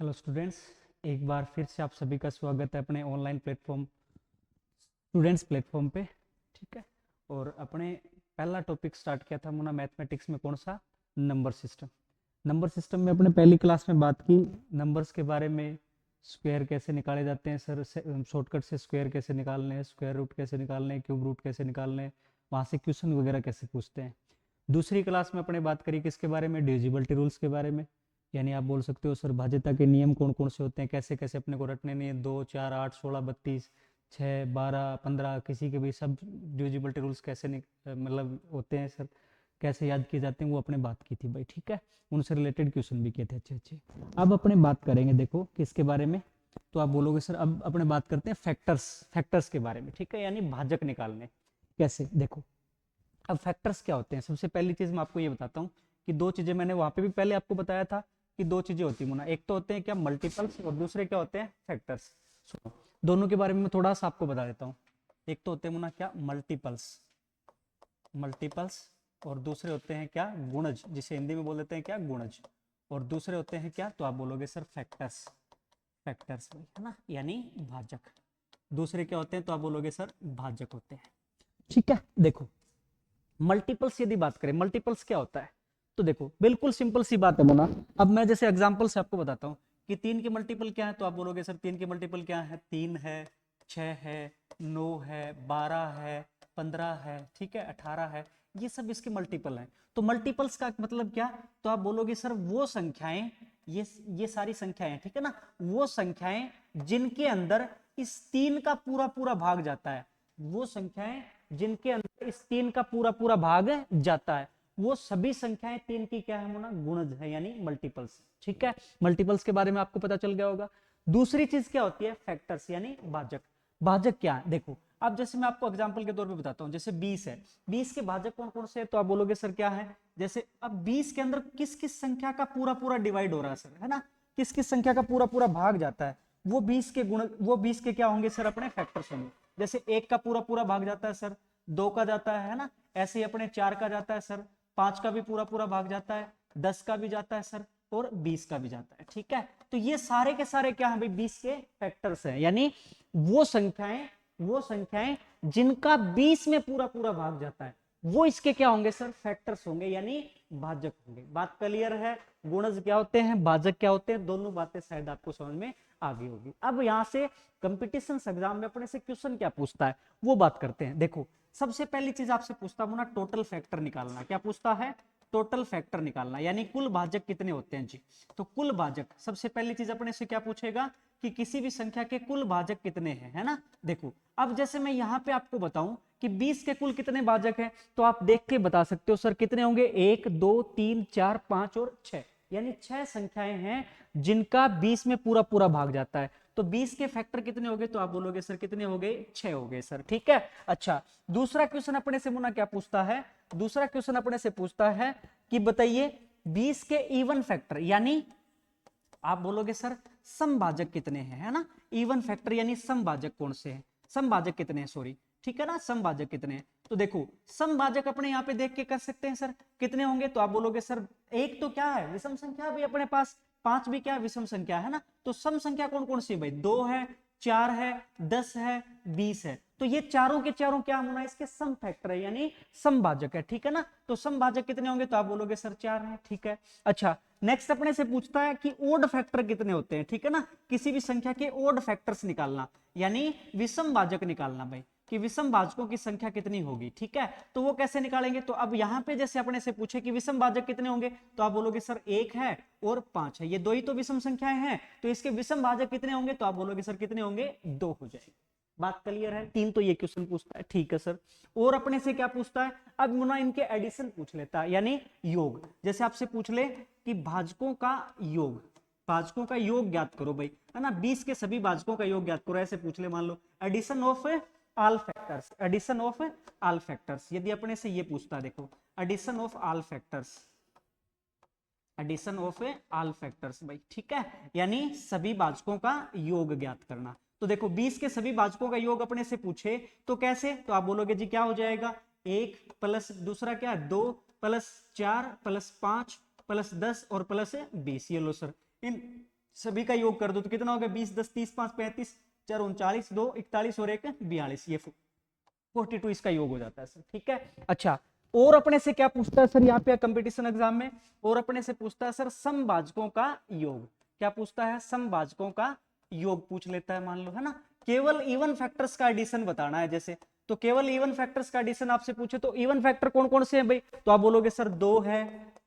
Hello students, एक बार फिर से आप सभी का स्वागत है अपने ऑनलाइन प्लेटफॉर्म स्टूडेंट्स प्लेटफॉर्म पे। ठीक है। और अपने पहला टॉपिक स्टार्ट किया था मुना मैथमेटिक्स में, कौन सा? Number system. नंबर सिस्टम में अपने पहली क्लास में बात की नंबर्स के बारे में। स्क्वायर कैसे निकाले जाते हैं सर, शॉर्टकट से स्क्वायर कैसे निकालने हैं, स्क्वायर रूट कैसे निकालने हैं, क्यूब रूट कैसे निकालने हैं, वहाँ से क्वेश्चन वगैरह कैसे पूछते हैं। दूसरी क्लास में अपने बात करी किसके बारे में? डिविजिबिलिटी रूल्स के बारे में। यानी आप बोल सकते हो सर भाज्यता के नियम कौन कौन से होते हैं, कैसे कैसे अपने को रटने नहीं, 2 4 8 16 32 6 12 15 किसी के भी सब डिविजिबिलिटी रूल्स कैसे मतलब होते हैं सर, कैसे याद किए जाते हैं, वो अपने बात की थी भाई। ठीक है। उनसे रिलेटेड क्वेश्चन भी किए थे अच्छे अच्छे। अब अपने बात करेंगे देखो किसके बारे में। तो आप बोलोगे सर अब अपने बात करते हैं फैक्टर्स, फैक्टर्स के बारे में। ठीक है, यानी भाजक निकालने कैसे। देखो अब फैक्टर्स क्या होते हैं, सबसे पहली चीज मैं आपको ये बताता हूँ कि दो चीजें मैंने वहां पे भी पहले आपको बताया था कि दो चीजें होती है मुना, एक तो होते हैं क्या मल्टीपल्स और दूसरे क्या होते हैं फैक्टर्स। सुनो, दोनों के बारे में मैं थोड़ा सा आपको बता देता हूँ। एक तो होते हैं मुना क्या मल्टीपल्स, मल्टीपल्स, और दूसरे होते हैं क्या गुणज, जिसे हिंदी में बोल देते हैं क्या गुणज। और दूसरे होते हैं क्या, तो आप बोलोगे सर फैक्टर्स, फैक्टर्स है ना, यानी भाजक। दूसरे क्या होते हैं, तो आप बोलोगे सर भाजक होते हैं। ठीक है। देखो मल्टीपल्स यदि बात करें, मल्टीपल्स क्या होता है, तो देखो बिल्कुल सिंपल सी बात है मोना। अब मैं जैसे एग्जांपल से आपको बताता हूँ कि 3 के मल्टीपल क्या है, तो आप बोलोगे सर 3 के मल्टीपल क्या है, 3 है, 6 है, 9 है, 12 है, 15 है, ठीक है, 18 है, ये सब इसके मल्टीपल हैं। तो मल्टीपल्स का मतलब क्या, तो आप बोलोगे सर वो संख्याएं, ये सारी संख्याएं, ठीक है ना, वो संख्याएं जिनके अंदर इस 3 का पूरा पूरा भाग जाता है, वो संख्याएं जिनके अंदर इस 3 का पूरा पूरा भाग जाता है, वो सभी संख्याएं 3 की क्या है मोना, गुणज है, यानी मल्टीपल्स। ठीक है, मल्टीपल्स के बारे में आपको पता चल गया होगा। दूसरी चीज क्या होती है, फैक्टर्स यानी भाजक। भाजक क्या है, देखो अब जैसे मैं आपको एग्जांपल के तौर पे बताता हूं, जैसे 20 है, 20 के भाजक कौन कौन से है, तो आप बोलोगे सर क्या है, जैसे अब 20 के अंदर किस किस संख्या का पूरा पूरा डिवाइड हो रहा है सर, है ना, किस किस संख्या का पूरा पूरा भाग जाता है, वो 20 के गुण, वो 20 के क्या होंगे सर, अपने फैक्टर्स होंगे। जैसे 1 का पूरा पूरा भाग जाता है सर, 2 का जाता है ना, ऐसे ही अपने 4 का जाता है सर, 5 का भी पूरा पूरा भाग जाता है, 10 का भी जाता है सर, और 20 का भी जाता है। ठीक है, तो ये सारे के सारे क्या है भाई, 20 के फैक्टर्स हैं, यानी वो संख्याएं, वो संख्याएं जिनका 20 में पूरा पूरा भाग जाता है, वो इसके क्या होंगे सर, फैक्टर्स होंगे, यानी भाजक होंगे। बात क्लियर है? गुणज क्या होते हैं, भाजक क्या होते हैं, दोनों बातें शायद आपको समझ में आ गई होगी। अब यहां से कंपटीशन एग्जाम में अपने से क्वेश्चन क्या पूछता है वो बात करते हैं। देखो सबसे पहली चीज आपसे पूछता हूं ना, टोटल फैक्टर निकालना। क्या पूछता है? टोटल फैक्टर निकालना, यानी कुल भाजक कितने होते हैं जी। तो कुल भाजक, सबसे पहली चीज अपने से क्या पूछेगा कि किसी भी संख्या के कुल भाजक कितने हैं, है ना। देखो अब जैसे मैं यहां पे आपको बताऊं कि 20 के कुल कितने भाजक हैं, तो आप देख के बता सकते हो सर कितने होंगे, 1 2 3 4 5 और 6, यानी 6 संख्याएं हैं जिनका 20 में पूरा पूरा भाग जाता है। तो 20 के फैक्टर कितने हो गए, तो आप बोलोगे सर कितने हो गए, 6 हो गए सर। ठीक है। अच्छा, दूसरा क्वेश्चन अपने से मुन्ना क्या पूछता है, दूसरा क्वेश्चन अपने से पूछता है कि बताइए 20 के इवन फैक्टर, यानी आप बोलोगे सर समभाजक कितने हैं, है ना। इवन फैक्टर यानी समभाजक कौन से हैं, समभाजक कितने हैं, सॉरी, ठीक है ना, समभाजक कितने हैं। तो देखो समभाजक अपने यहाँ पे देख के कर सकते हैं सर, कितने होंगे, तो आप बोलोगे सर एक तो क्या है, विषम संख्या भी अपने पास, 5 भी क्या है, विषम संख्या है ना। तो सम संख्या कौन कौन सी है भाई, 2 है, 4 है, 10 है, 20 है। तो ये चारों के चारों क्या होना, इसके सम फैक्टर है, यानी समभाजक है। ठीक है ना, तो समभाजक कितने होंगे, तो आप बोलोगे सर 4 है। ठीक है। अच्छा, नेक्स्ट अपने से पूछता है कि ओड फैक्टर कितने होते हैं, ठीक है ना, किसी भी संख्या के ओड फैक्टर्स निकालना, यानी विषम भाजक निकालना भाई, कि विषम भाजकों की संख्या कितनी होगी। ठीक है, तो वो कैसे निकालेंगे, तो अब यहां पे जैसे अपने से पूछे कि विषम भाजक कितने होंगे, तो आप बोलोगे सर 1 है और 5 है, ये दो ही तो विषम संख्याएं हैं, तो इसके विषम भाजक कितने होंगे, तो आप बोलोगे सर कितने होंगे, 2 हो जाएंगे। बात क्लियर है? 3 तो ये क्वेश्चन पूछता है। ठीक है सर, और अपने से क्या पूछता है, अब मुना इनके एडिशन पूछ लेता है, यानी योग। जैसे आपसे पूछ ले कि भाजकों का योग, भाजकों का योग ज्ञात करो भाई, है ना, 20 के सभी भाजकों का योग ज्ञात करो, ऐसे पूछ ले, मान लो addition of all factors, addition of all factors, यदि अपने से ये पूछता है, देखो addition of all factors, addition of all factors भाई। ठीक है, यानी सभी भाजकों का योग ज्ञात करना। तो देखो 20 के सभी भाजकों का योग अपने से पूछे तो कैसे, तो आप बोलोगे जी क्या हो जाएगा, 1 प्लस दूसरा क्या, 2 प्लस 4 प्लस 5 प्लस 10 और प्लस 20, ये लो सर इन सभी का योग कर दो तो कितना हो गया 20 10 30 5 35 4 39 2 41 और 1 42, ये 42 इसका योग हो जाता है सर। ठीक है, अच्छा और अपने से क्या पूछता है सर यहाँ पे कंपटीशन एग्जाम में, और अपने से पूछता है सर समभाजकों का योग। क्या पूछता है? समभाजकों का योग पूछ लेता है मान लो, है ना। केवल इवन फैक्टर्स का एडिशन बताना है जैसे, तो केवल इवन फैक्टर्स का एडिशन आपसे पूछे तो इवन फैक्टर कौन कौन से हैं भाई, तो आप बोलोगे सर 2 है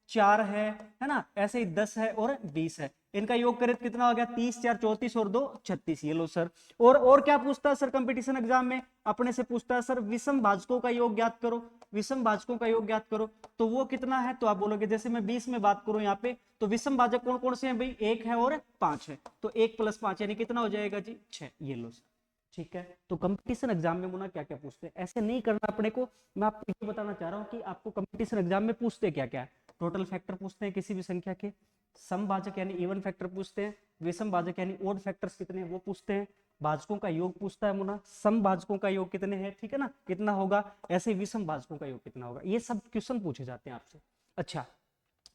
4 है ना, ऐसे ही 10 है और 20 है। इनका योग करें तो कितना हो गया 30 4 34 और 2 36, ये लो सर। और क्या पूछता है सर कंपटीशन एग्जाम में, अपने से पूछता है सर विषम भाजकों का योग ज्ञात करो, विषम भाजकों का योग ज्ञात करो, तो वो कितना है, तो आप बोलोगे जैसे मैं 20 में बात करूं यहाँ पे, तो विषम भाजक कौन कौन से हैं भाई, 1 है और 5 है, तो 1 + 5 यानी कितना हो जाएगा जी 6, ये लो सर। ठीक है, तो कंपटीशन एग्जाम में मुना क्या क्या पूछते हैं, ऐसे नहीं करना अपने को। मैं आपको ये बताना चाह रहा हूँ कि आपको कंपटीशन एग्जाम में पूछते क्या क्या है। टोटल फैक्टर पूछते हैं किसी भी संख्या के, समभाजक यानी इवन फैक्टर पूछते हैं, विषम भाजक यानी ओड फैक्टर्स कितने हैं वो पूछते हैं, भाजकों का योग पूछता है मुना, समभाजकों का योग कितने हैं, ठीक है ना, कितना होगा, ऐसे विषम भाजकों का योग कितना होगा, ये सब क्वेश्चन पूछे जाते हैं आपसे। अच्छा,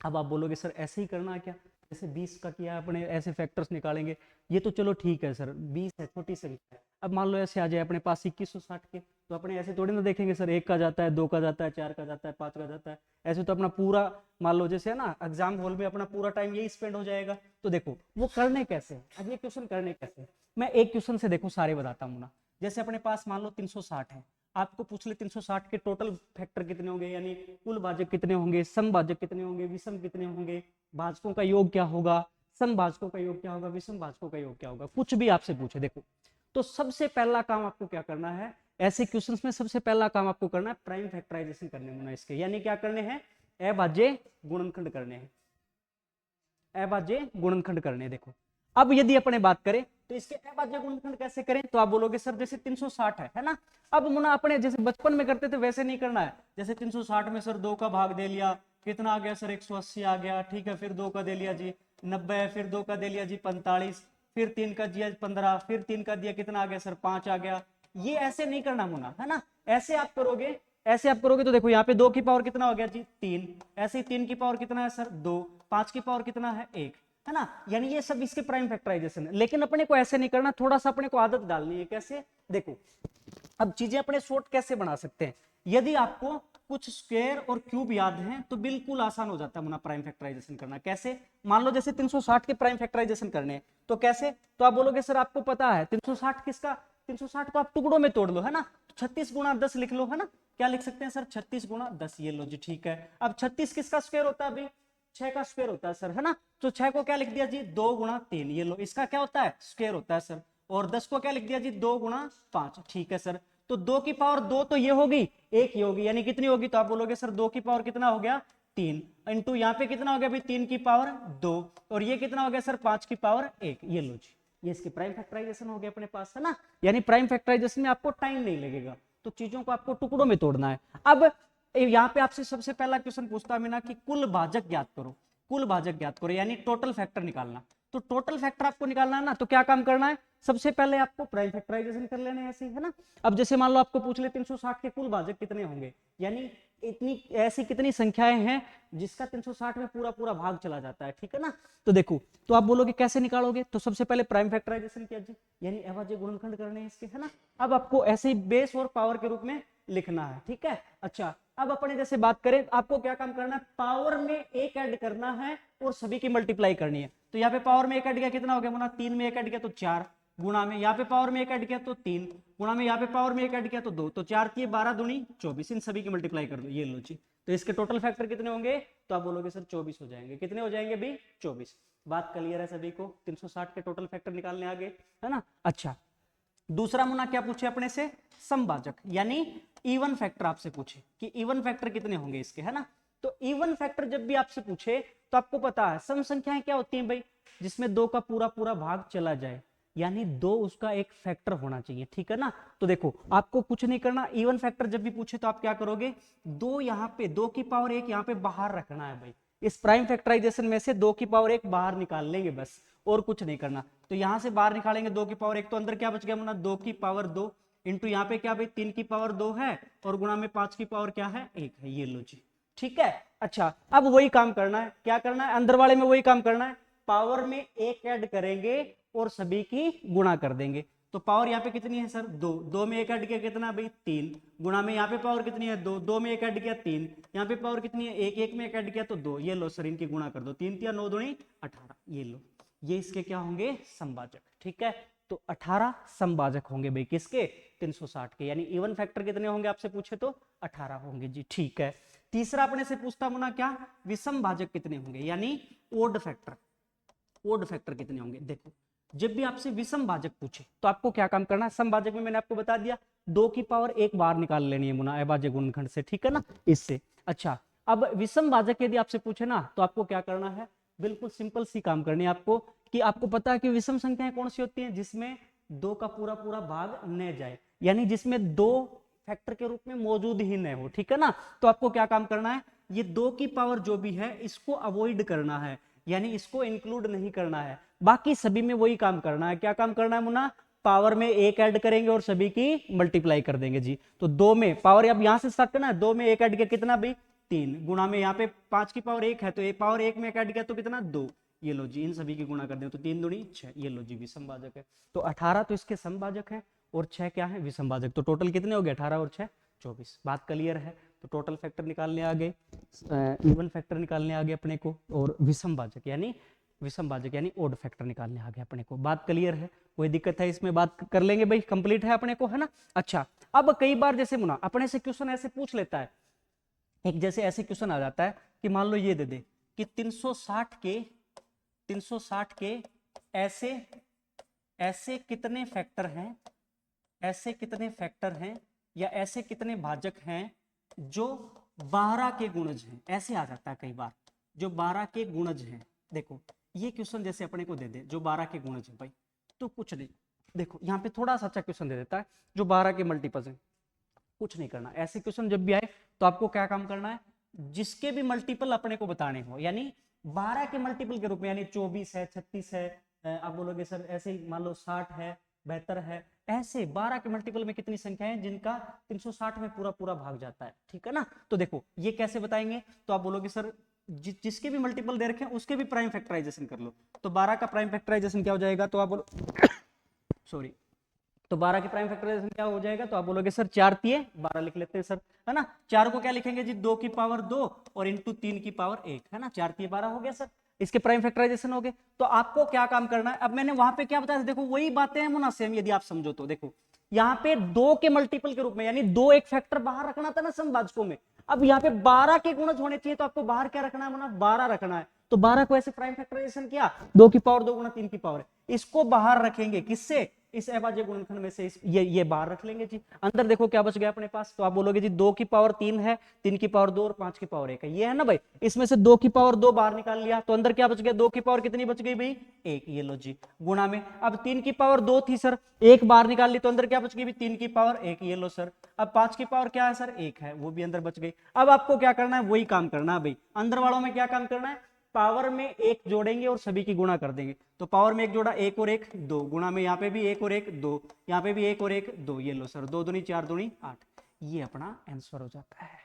अब आप बोलोगे सर ऐसे ही करना है क्या, जैसे 20 का किया अपने ऐसे फैक्टर्स निकालेंगे, ये तो चलो ठीक है सर 20 है छोटी संख्या है। अब मान लो ऐसे आ जाए अपने पास 2160 के, तो अपने ऐसे थोड़ी ना देखेंगे सर 1 का जाता है 2 का जाता है 4 का जाता है 5 का जाता है, ऐसे तो अपना पूरा मान लो जैसे है ना एग्जाम हॉल में अपना पूरा टाइम यही स्पेंड हो जाएगा। तो देखो वो करने कैसे, अब ये क्वेश्चन करने कैसे, मैं एक क्वेश्चन से देखो सारे बताता हूँ ना। जैसे अपने पास मान लो 360 है, आपको पूछ ले 360 के टोटल फैक्टर कितने होंगे, यानी कुल भाजक कितने होंगे, समभाजक कितने होंगे, विषम कितने होंगे, भाजकों का योग क्या होगा, समभाजकों का योग क्या होगा, विषम भाजकों का योग क्या होगा, कुछ भी आपसे पूछे देखो, तो सबसे पहला काम आपको क्या करना है, ऐसे क्वेश्चंस में सबसे पहला काम आपको करना है प्राइम फैक्टराइजेशन करने होना इसके, यानी क्या करने हैं, अभाज्य गुणनखंड करने हैं, अभाज्य गुणनखंड करने। देखो अब यदि अपने बात करें तो इसके अभाज्य गुणनखंड कैसे करें, तो आप बोलोगे सर जैसे 360 है ना, अब मुना अपने जैसे बचपन में करते थे वैसे नहीं करना है, जैसे 360 में सर 2 का भाग दे लिया, कितना आ गया सर 180 आ गया, ठीक है, फिर 2 का दे लिया जी 90, फिर 2 का दे लिया जी 45, फिर 3 का दिया 15, फिर 3 का दिया कितना आ गया सर 5 आ गया, ये ऐसे नहीं करना मुना, है ना। ऐसे आप करोगे, ऐसे आप करोगे तो देखो यहाँ पे 2 की पावर कितना हो गया जी 3, ऐसे ही 3 की पावर कितना है सर 2, 5 की पावर कितना है 1, है ना, यानी ये सब इसके प्राइम फैक्टराइजेशन है। लेकिन अपने को ऐसे नहीं करना, थोड़ा सा अपने को आदत डालनी है, कैसे देखो, अब चीजें अपने शॉर्ट कैसे बना सकते हैं, यदि आपको कुछ स्क्वायर और क्यूब याद हैं तो बिल्कुल आसान हो जाता है मुना प्राइम फैक्टराइजेशन करना। कैसे, मान लो जैसे 360 के प्राइम फैक्टराइजेशन करने हैं तो कैसे, तो आप बोलोगे सर आपको पता है 360 किसका, 360 को आप टुकड़ों में तोड़ लो, है ना, 36 × 10 लिख लो, है ना, क्या लिख सकते हैं सर 36 × 10, ये लो जी, ठीक है। अब 36 किसका स्क्वायर होता है अभी, 6 का स्क्वायर होता है सर, है ना, तो 6 को क्या लिख दिया जी 2 × 3, ये लो, इसका क्या होता है स्क्वायर होता है सर, और 10 को क्या लिख दिया जी 2 × 5, ठीक है सर। तो 2 की पावर 2 तो ये होगी, 1 ही होगी, यानी कितनी होगी, तो आप बोलोगे सर 2 की पावर कितना हो गया 3, इंटू यहाँ पे कितना हो गया भाई 3 की पावर 2, और ये कितना हो गया सर 5 की पावर 1, ये लो जी, ये इसके प्राइम फैक्टराइजेशन हो गया अपने पास, है ना। यानी प्राइम फैक्टराइजेशन में आपको टाइम नहीं लगेगा, तो चीजों को आपको टुकड़ों में तोड़ना है। अब यहाँ पे आपसे सबसे पहला क्वेश्चन पूछता है ना कि कुल भाजक ज्ञात करो, कुल भाजक ज्ञात करो, यानी टोटल फैक्टर निकालना। तो टोटल फैक्टर आपको निकालना है ना, तो क्या काम करना है, सबसे पहले आपको प्राइम फैक्टराइजेशन कर लेने ऐसे, है ना। अब जैसे मान लो आपको पूछ ले 360 के कुल भाजक कितने होंगे, यानी इतनी ऐसी कितनी संख्याएं हैं जिसका 360 में पूरा पूरा भाग चला जाता है, ठीक है ना। तो देखो, तो आप बोलोगे कैसे निकालोगे, तो सबसे पहले प्राइम फैक्टराइजेशन किया जी, यानी अभाज्य गुणनखंड करने हैं इसके, है ना। अब आपको ऐसे ही बेस और पावर के रूप में लिखना है, ठीक है। अच्छा, अब अपने जैसे बात करें, आपको क्या काम करना है, पावर में एक ऐड करना है और सभी की मल्टीप्लाई करनी है। तो यहाँ पे पावर में एक ऐड गया कितना हो गया मुना, 3 में एक ऐड गया तो 4, गुणा में यहाँ पे पावर में एक ऐड किया तो 3, गुणा में यहाँ पे पावर में एक ऐड किया तो 2, तो 4 की 12 दूनी 24, इन सभी की मल्टीप्लाई कर दो, ये लो जी। तो इसके टोटल फैक्टर कितने होंगे, तो आप बोलोगे सर 24 हो जाएंगे, कितने हो जाएंगे भी 24। बात क्लियर है सभी को, 360 के टोटल फैक्टर निकालने आगे, है ना। अच्छा, दूसरा मुना क्या पूछे अपने से, समभाजक यानी इवन फैक्टर आपसे पूछे कि इवन फैक्टर कितने होंगे इसके, है ना। तो इवन फैक्टर जब भी आपसे पूछे तो आपको पता है सम संख्याएं क्या होती हैं भाई, जिसमें 2 का पूरा पूरा भाग चला जाए, यानी 2 उसका एक फैक्टर होना चाहिए, ठीक है ना। तो देखो आपको कुछ नहीं करना, इवन फैक्टर जब भी पूछे तो आप क्या करोगे, 2 यहाँ पे 2 की पावर 1 यहाँ पे बाहर रखना है भाई, इस प्राइम फैक्टराइजेशन में से 2 की पावर 1 बाहर निकाल लेंगे बस, और कुछ नहीं करना। तो यहां से बाहर निकालेंगे 2 की पावर 1, तो अंदर क्या बच गया मुना 2 की पावर 2, इंटू यहाँ पे क्या भाई 3 की पावर 2 है, और गुणा में 5 की पावर क्या है 1 है, ये लो जी, ठीक है। अच्छा, अब वही काम करना है, क्या करना है, अंदर वाले में वही काम करना है, पावर में एक ऐड करेंगे और सभी की गुणा कर देंगे। तो पावर यहाँ पे कितनी है सर, दो, दो में एक ऐड किया कितना भाई, तीन, गुणा में यहाँ पे पावर कितनी है, दो, दो में एक ऐड किया तीन, यहाँ पे पावर कितनी है, एक, एक में एक ऐड किया तो दो। ये लो सर, इनकी गुणा कर दो, तीन तिया नौ दूनी 18, ये लो, ये इसके क्या होंगे, समभाजक। ठीक है, तो 18 समभाजक होंगे भाई किसके, 360 के। यानी इवन फैक्टर कितने होंगे आपसे पूछे तो 18 होंगे जी। ठीक है, तीसरा अपने से पूछता मुना क्या, विषम भाजक कितने होंगे, यानी ओड फैक्टर, ओड फैक्टर कितने होंगे। देखो जब भी आपसे विषम भाजक पूछे तो आपको क्या काम करना है, समभाजक में मैंने आपको बता दिया 2 की पावर एक बार निकाल लेनी है मुना अभाज्य गुणनखंड से, ठीक है ना, इससे। अच्छा, अब विषम भाजक यदि आपसे पूछे ना तो आपको क्या करना है, बिल्कुल सिंपल सी काम करनी है आपको, कि आपको पता है कि विषम संख्याएं कौन सी होती हैं, जिसमें 2 का पूरा पूरा भाग न जाए, यानी जिसमें 2 फैक्टर के रूप में मौजूद ही न हो, ठीक है ना। तो आपको क्या काम करना है, ये 2 की पावर जो भी है इसको अवॉइड करना है, यानी इसको इंक्लूड नहीं करना है, बाकी सभी में वही काम करना है। क्या काम करना है मुन्ना, पावर में एक ऐड करेंगे और सभी की मल्टीप्लाई कर देंगे जी। तो 2 में पावर, अब यहां से स्टार्ट करना है, 2 में एक ऐड किया कितना भाई, 3, गुणा में यहाँ पे 5 की पावर 1 है तो एक पावर 1 में एक ऐड किया तो कितना, 2, ये लो जी, इन सभी की गुणा कर दें तो 3 दूनी 6, ये लो जी विषमभाजक है। तो 18 तो इसके समभाजक है और 6 क्या है, विषमभाजक। तो टोटल कितने हो गए, 18 और 6 24। बात क्लियर है। तो टोटल फैक्टर निकालने आ गए, इवन फैक्टर निकालने आ गए अपने को, और विषमभाजक यानी विषमभाजक यानी ओड फैक्टर निकालने आ गया अपने को। बात क्लियर है, कोई दिक्कत है इसमें, बात कर लेंगे भाई, कंप्लीट है अपने को, है ना। अच्छा, अब कई बार जैसे मुना अपने से क्वेश्चन ऐसे पूछ लेता है, एक जैसे ऐसे क्वेश्चन आ जाता है कि मान लो ये दे दे कि 360 के ऐसे ऐसे कितने फैक्टर हैं, ऐसे कितने फैक्टर हैं या ऐसे कितने भाजक हैं जो 12 के गुणज हैं, ऐसे आ जाता है कई बार, जो 12 के गुणज हैं। देखो ये क्वेश्चन जैसे अपने को दे दे जो 12 के गुणज है भाई, तो कुछ नहीं, देखो यहाँ पे थोड़ा सा अच्छा क्वेश्चन दे देता है जो 12 के मल्टीपल्स हैं, कुछ नहीं करना। ऐसे क्वेश्चन जब भी आए तो आपको क्या काम करना है, जिसके भी मल्टीपल अपने को बताने हो, यानी 12 के मल्टीपल के रूप में, यानी 24 है, 36 है, आप बोलोगे सर ऐसे ही मान लो 60 है, 72 है, ऐसे 12 के मल्टीपल में कितनी संख्या है जिनका 360 में पूरा पूरा भाग जाता है, ठीक है ना। तो देखो ये कैसे बताएंगे, तो आप बोलोगे सर जिसके भी मल्टीपल दे रखे हैं उसके भी प्राइम फैक्टराइजेशन कर लो। तो 12 का प्राइम फैक्टराइजेशन क्या हो जाएगा, तो आप बोलो सॉरी, तो 12 की प्राइम फैक्टराइजेशन क्या हो जाएगा, तो आप बोलोगे सर 4 तिये 12 लिख लेते हैं सर, है ना। 4 को क्या लिखेंगे जी, 2 की पावर 2 और इंटू 3 की पावर 1, है ना, 4 तिये 12 हो गया सर, इसके प्राइम फैक्टराइजेशन हो गए। तो आपको क्या काम करना है, अब मैंने वहां पे क्या बताया था, देखो वही बातें हैं मुना सेम, यदि आप समझो तो देखो यहाँ पे 2 के मल्टीपल के रूप में, यानी 2 एक फैक्टर बाहर रखना था ना समभाजकों में, अब यहाँ पे 12 के गुणज होने चाहिए, तो आपको बाहर क्या रखना है मुना, 12 रखना है। तो 12 को ऐसे प्राइम फैक्टराइजेशन किया, 2 की पावर 2 गुणा 3 की पावर, इसको बाहर रखेंगे, किससे, इस अभाज्य गुणनखंड में से ये बाहर रख लेंगे जी। अंदर देखो क्या बच गया अपने पास, तो आप बोलोगे जी 2 की पावर 3 है, 3 की पावर 2 और 5 की पावर 1 है, ये है ना भाई। इसमें से 2 की पावर 2 बाहर निकाल लिया, तो अंदर क्या बच गया, 2 की पावर कितनी बच गई भाई, 1, ये लो जी, गुणा में अब 3 की पावर 2 थी सर, 1 बाहर निकाल ली, तो अंदर क्या बच गई, 3 की पावर 1, ये लो सर। अब 5 की पावर क्या है सर, 1 है, वो भी अंदर बच गई। अब आपको क्या करना है, वही काम करना है भाई, अंदर वालों में क्या काम करना है, पावर में एक जोड़ेंगे और सभी की गुणा कर देंगे। तो पावर में एक जोड़ा, 1 और 1 2, गुणा में यहाँ पे भी 1 और 1 2, यहाँ पे भी 1 और 1 2, ये लो सर, 2 दूनी 4 दूनी 8, ये अपना आंसर हो जाता है।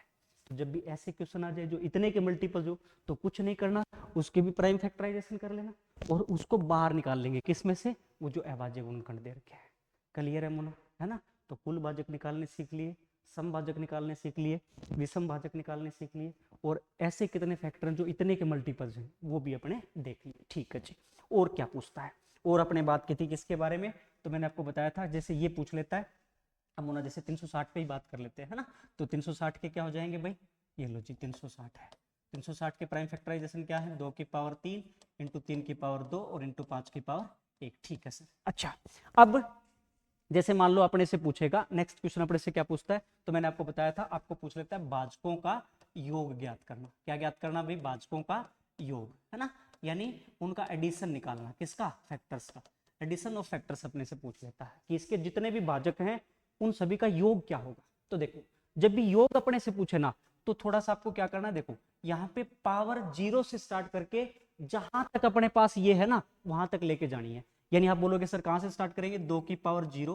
तो जब भी ऐसे क्वेश्चन आ जाए जो इतने के मल्टीपल हो, तो कुछ नहीं करना, उसके भी प्राइम फैक्टराइजेशन कर लेना और उसको बाहर निकाल लेंगे, किसमें से, वो जो अभाज्य गुणनखंड दे रखे हैं। क्लियर है मुना, है ना। तो कुल भाजक निकालने सीख लिए, समभाजक निकालने सीख लिए, विषम भाजक निकालने सीख लिए, और ऐसे कितने फैक्टर जो इतने के मल्टीपल्स हैं वो भी अपने देख लिए। ठीक है जी, और क्या पूछता है, और अपने बात की थी किसके बारे में, तो मैंने आपको बताया था जैसे ये पूछ लेता है, हम मुना जैसे 360 पे ही बात कर लेते हैं, है ना। तो 360 के क्या हो जाएंगे भाई, ये लो जी 360 है, 360 के प्राइम फैक्टराइजेशन क्या है, 2 की पावर 3 इंटू 3 की पावर 2 और इंटू 5 की पावर 1, ठीक है सर। अच्छा, अब जैसे मान लो अपने से पूछेगा, नेक्स्ट क्वेश्चन अपने से क्या पूछता है, तो मैंने आपको बताया था, आपको पूछ लेता है भाजकों का योग ज्ञात करना। क्या ज्ञात करना भाई, भाजकों का योग, है ना, यानी उनका एडिशन निकालना, किसका, फैक्टर्स का, एडिशन ऑफ फैक्टर्स अपने से पूछ लेता है कि इसके जितने भी भाजक हैं उन सभी का योग क्या होगा। तो देखो जब भी योग अपने से पूछे ना, तो थोड़ा सा आपको क्या करना है, देखो यहाँ पे पावर 0 से स्टार्ट करके जहां तक अपने पास ये है ना वहां तक लेके जानी है। यानी आप बोलोगे सर कहां से स्टार्ट करेंगे, 2 की पावर 0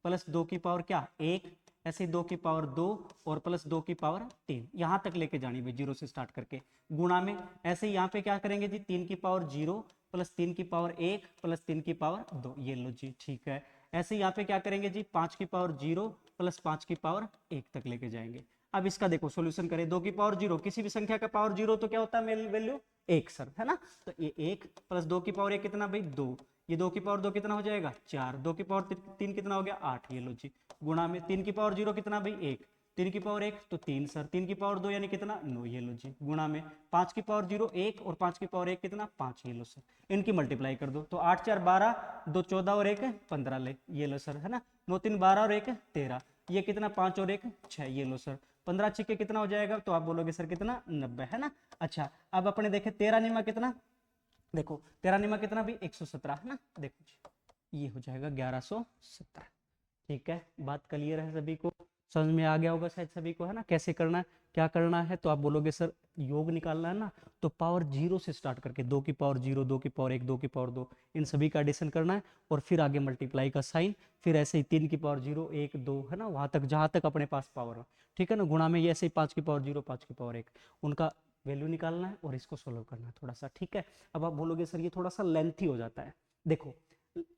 प्लस 2 की पावर क्या 1, ऐसे 2 की पावर 2 और प्लस 2 की पावर 3, यहां तक लेके जानी भाई 0 से स्टार्ट करके। गुणा में ऐसे यहाँ पे क्या करेंगे जी, 3 की पावर 0 प्लस 3 की पावर 1 प्लस 3 की पावर 2, ये लो जी, ठीक है। ऐसे यहाँ पे क्या करेंगे जी, 5 की पावर 0 प्लस 5 की पावर 1 तक लेके जाएंगे। अब इसका देखो सॉल्यूशन करें, 2 की पावर 0, किसी भी संख्या का पावर 0 तो क्या होता है वैल्यू 1 सर, है ना। तो ये 1 प्लस 2 की पावर 1 कितना भाई 2, ये 2 की पावर 2 कितना हो जाएगा 4, 2 की पावर 3 कितना हो गया 8, ये लो जी, गुणा में 3 की पावर 0 कितना भाई 1, 3 की पावर 1 तो 3 सर, 3 की पावर 2 यानी कितना 9, ये लो जी, गुणा में 5 की पावर 0 1 और 5 की पावर 1 कितना 5, ये लो सर। इनकी मल्टीप्लाई कर दो तो 8 4 12, 2 14 और 1 15 ले, ये लो सर, है ना। 9 3 12 और 1 13, ये कितना 5 और 1 6, ये लो सर। 15 छिक्के कितना हो जाएगा, तो आप बोलोगे सर कितना 90, है ना। अच्छा अब अपने देखे 13 निमा कितना, देखो 13 निमा कितना भी 117, है ना। देखो जी ये हो जाएगा 1117, ठीक है। बात क्लियर है सभी को, समझ में आ गया होगा शायद सभी को, है ना। कैसे करना है, क्या करना है, तो आप बोलोगे सर योग निकालना है ना, तो पावर 0 से स्टार्ट करके 2 की पावर 0, 2 की पावर 1, 2 की पावर 2, इन सभी का एडिशन करना है और फिर आगे मल्टीप्लाई का साइन, फिर ऐसे ही 3 की पावर 0 1 2, है ना, वहां तक जहां तक अपने पास पावर हो, ठीक है ना। गुणा में ये ऐसे ही 5 की पावर 0 5 की पावर 1, उनका वैल्यू निकालना है और इसको सोल्व करना है थोड़ा सा, ठीक है। अब आप बोलोगे सर ये थोड़ा सा लेंथी हो जाता है, देखो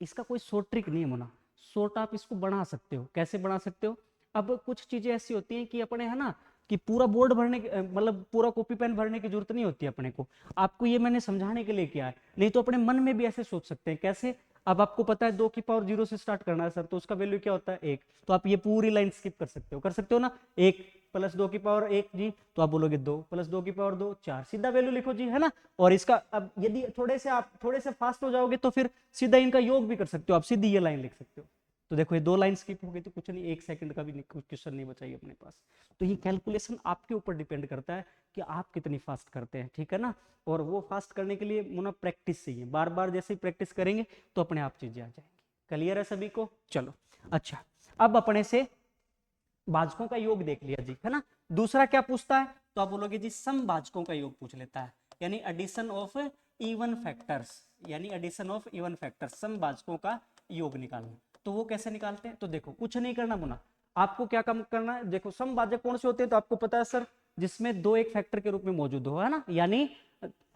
इसका कोई शॉर्ट ट्रिक नहीं है मुना, शॉर्ट आप इसको बना सकते हो, कैसे बना सकते हो। अब कुछ चीजें ऐसी होती हैं कि अपने, है ना, कि पूरा बोर्ड भरने मतलब पूरा कॉपी पेन भरने की जरूरत नहीं होती अपने को, आपको ये मैंने समझाने के लिए किया है। नहीं तो अपने मन में भी ऐसे सोच सकते हैं, कैसे। अब आपको पता है 2 की पावर 0 से स्टार्ट करना है सर, तो उसका वैल्यू क्या होता है 1, तो आप ये पूरी लाइन स्किप कर सकते हो ना। 1 प्लस 2 की पावर 1 जी, तो आप बोलोगे 2 प्लस 2 की पावर 2 4, सीधा वैल्यू लिखो जी, है ना। और इसका अब यदि आप थोड़े से फास्ट हो जाओगे तो फिर सीधा इनका योग भी कर सकते हो, आप सीधी ये लाइन लिख सकते हो। तो देखो ये 2 लाइन स्किप हो गई तो कुछ नहीं, 1 सेकंड का भी क्वेश्चन नहीं बचाई अपने पास। तो ये कैलकुलेशन आपके ऊपर डिपेंड करता है कि आप कितनी फास्ट करते हैं, ठीक है ना। और वो फास्ट करने के लिए मुना प्रैक्टिस चाहिए, बार बार जैसे ही प्रैक्टिस करेंगे तो अपने आप चीजें आ जाएंगी। क्लियर है सभी को, चलो। अच्छा अब अपने से भाजकों का योग देख लिया जी, है ना। दूसरा क्या पूछता है, तो आप बोलोगे जी समभाजकों का योग पूछ लेता है, यानी एडिशन ऑफ इवन फैक्टर्स, यानी एडिशन ऑफ इवन फैक्टर्स, समभाजकों का योग निकालना। तो वो कैसे निकालते हैं, तो देखो कुछ नहीं करना मुना, आपको क्या काम करना है। देखो समभाजक कौन से होते हैं, तो आपको पता है सर, जिसमें 2 एक फैक्टर के रूप में मौजूद हो, है ना। यानी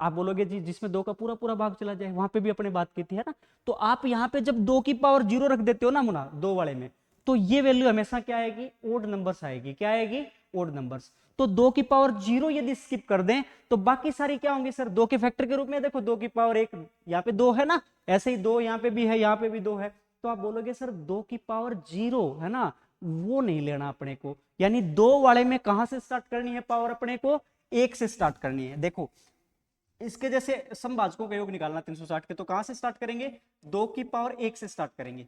आप बोलोगे जी जिसमें 2 का पूरा पूरा भाग चला जाए, वहां पे भी अपने बात की थी, है ना। तो आप यहाँ पे जब 2 की पावर 0 रख देते हो ना मुना 2 वाले में, तो ये वैल्यू हमेशा क्या आएगी, ओड नंबर्स आएगी, क्या आएगी, ओड नंबर्स। तो 2 की पावर 0 यदि स्किप कर दें तो बाकी सारी क्या होंगी सर, 2 के फैक्टर के रूप में। देखो 2 की पावर 1 यहाँ पे 2 है ना, ऐसे ही 2 यहाँ पे भी है, यहाँ पे भी 2 है। तो आप बोलोगे सर 2 की पावर 0, है ना, वो नहीं लेना अपने को, यानी 2 वाले में कहां से स्टार्ट करनी है पावर, अपने को 1 से स्टार्ट करनी है। देखो इसके जैसे समभाजकों का योग निकालना 360 के, तो कहां से स्टार्ट करेंगे, 2 की पावर 1 से स्टार्ट करेंगे,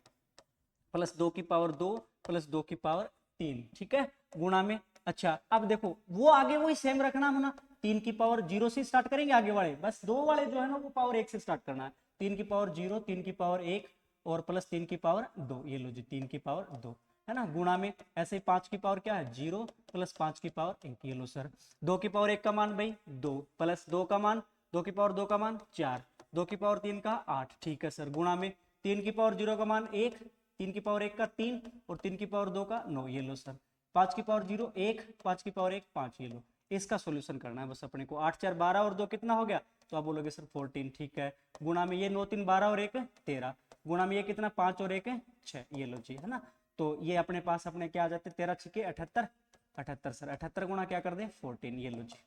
प्लस 2 की पावर 2 प्लस 2 की पावर 3, ठीक है, गुणा में। अच्छा अब देखो वो आगे वही सेम रखना है ना, 3 की पावर 0 से स्टार्ट करेंगे आगे वाले, बस 2 वाले जो है ना वो पावर 1 से स्टार्ट करना है। 3 की पावर 0, 3 की पावर 1 और प्लस 3 की पावर 2, ये लो जी 3 की पावर 2, है ना, गुणा में। ऐसे ही 5 की पावर क्या है 0 प्लस 5 की पावर 1, ये लो सर। 2 की पावर 1 का मान भाई 2 प्लस 2 का मान, 2 की पावर 2 का मान 4, 2 की पावर 3 का 8, ठीक है सर, गुणा में 3 की पावर 0 का मान 1, 3 की पावर 1 का 3 और 3 की पावर 2 का 9, ये लो सर। 5 की पावर 0 1, 5 की पावर 1 5, ये लो। इसका सॉल्यूशन करना है बस अपने को। 8 4 12 और 2 कितना हो गया, तो आप बोलोगे सर 14, ठीक है, गुणा में ये 9 3 12 और 1 13, गुणा में ये कितना 5 और 1 6, ये लो जी, है ना। तो ये अपने पास अपने क्या आ जाते 13 छिके 78, 78 सर, 78 गुणा क्या कर दे 14, ये लो जी।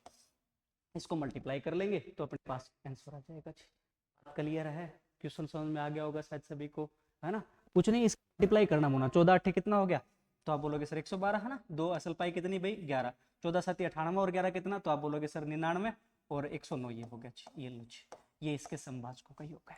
इसको मल्टीप्लाई कर लेंगे तो अपने पास आंसर आ जाएगा जी। क्लियर है, क्वेश्चन समझ में आ गया होगा शायद सभी को, है ना। कुछ नहीं, इसको मल्टीप्लाई करना होना, 14 8 कितना हो गया, तो आप बोलोगे सर 112, है ना। 2 असल पाई कितनी भाई 11, 14 7 98 और 11 कितना, तो आप बोलोगे सर 99 और 109, ये हो गया, ये लो जी, ये इसके समभाजकों का योग है।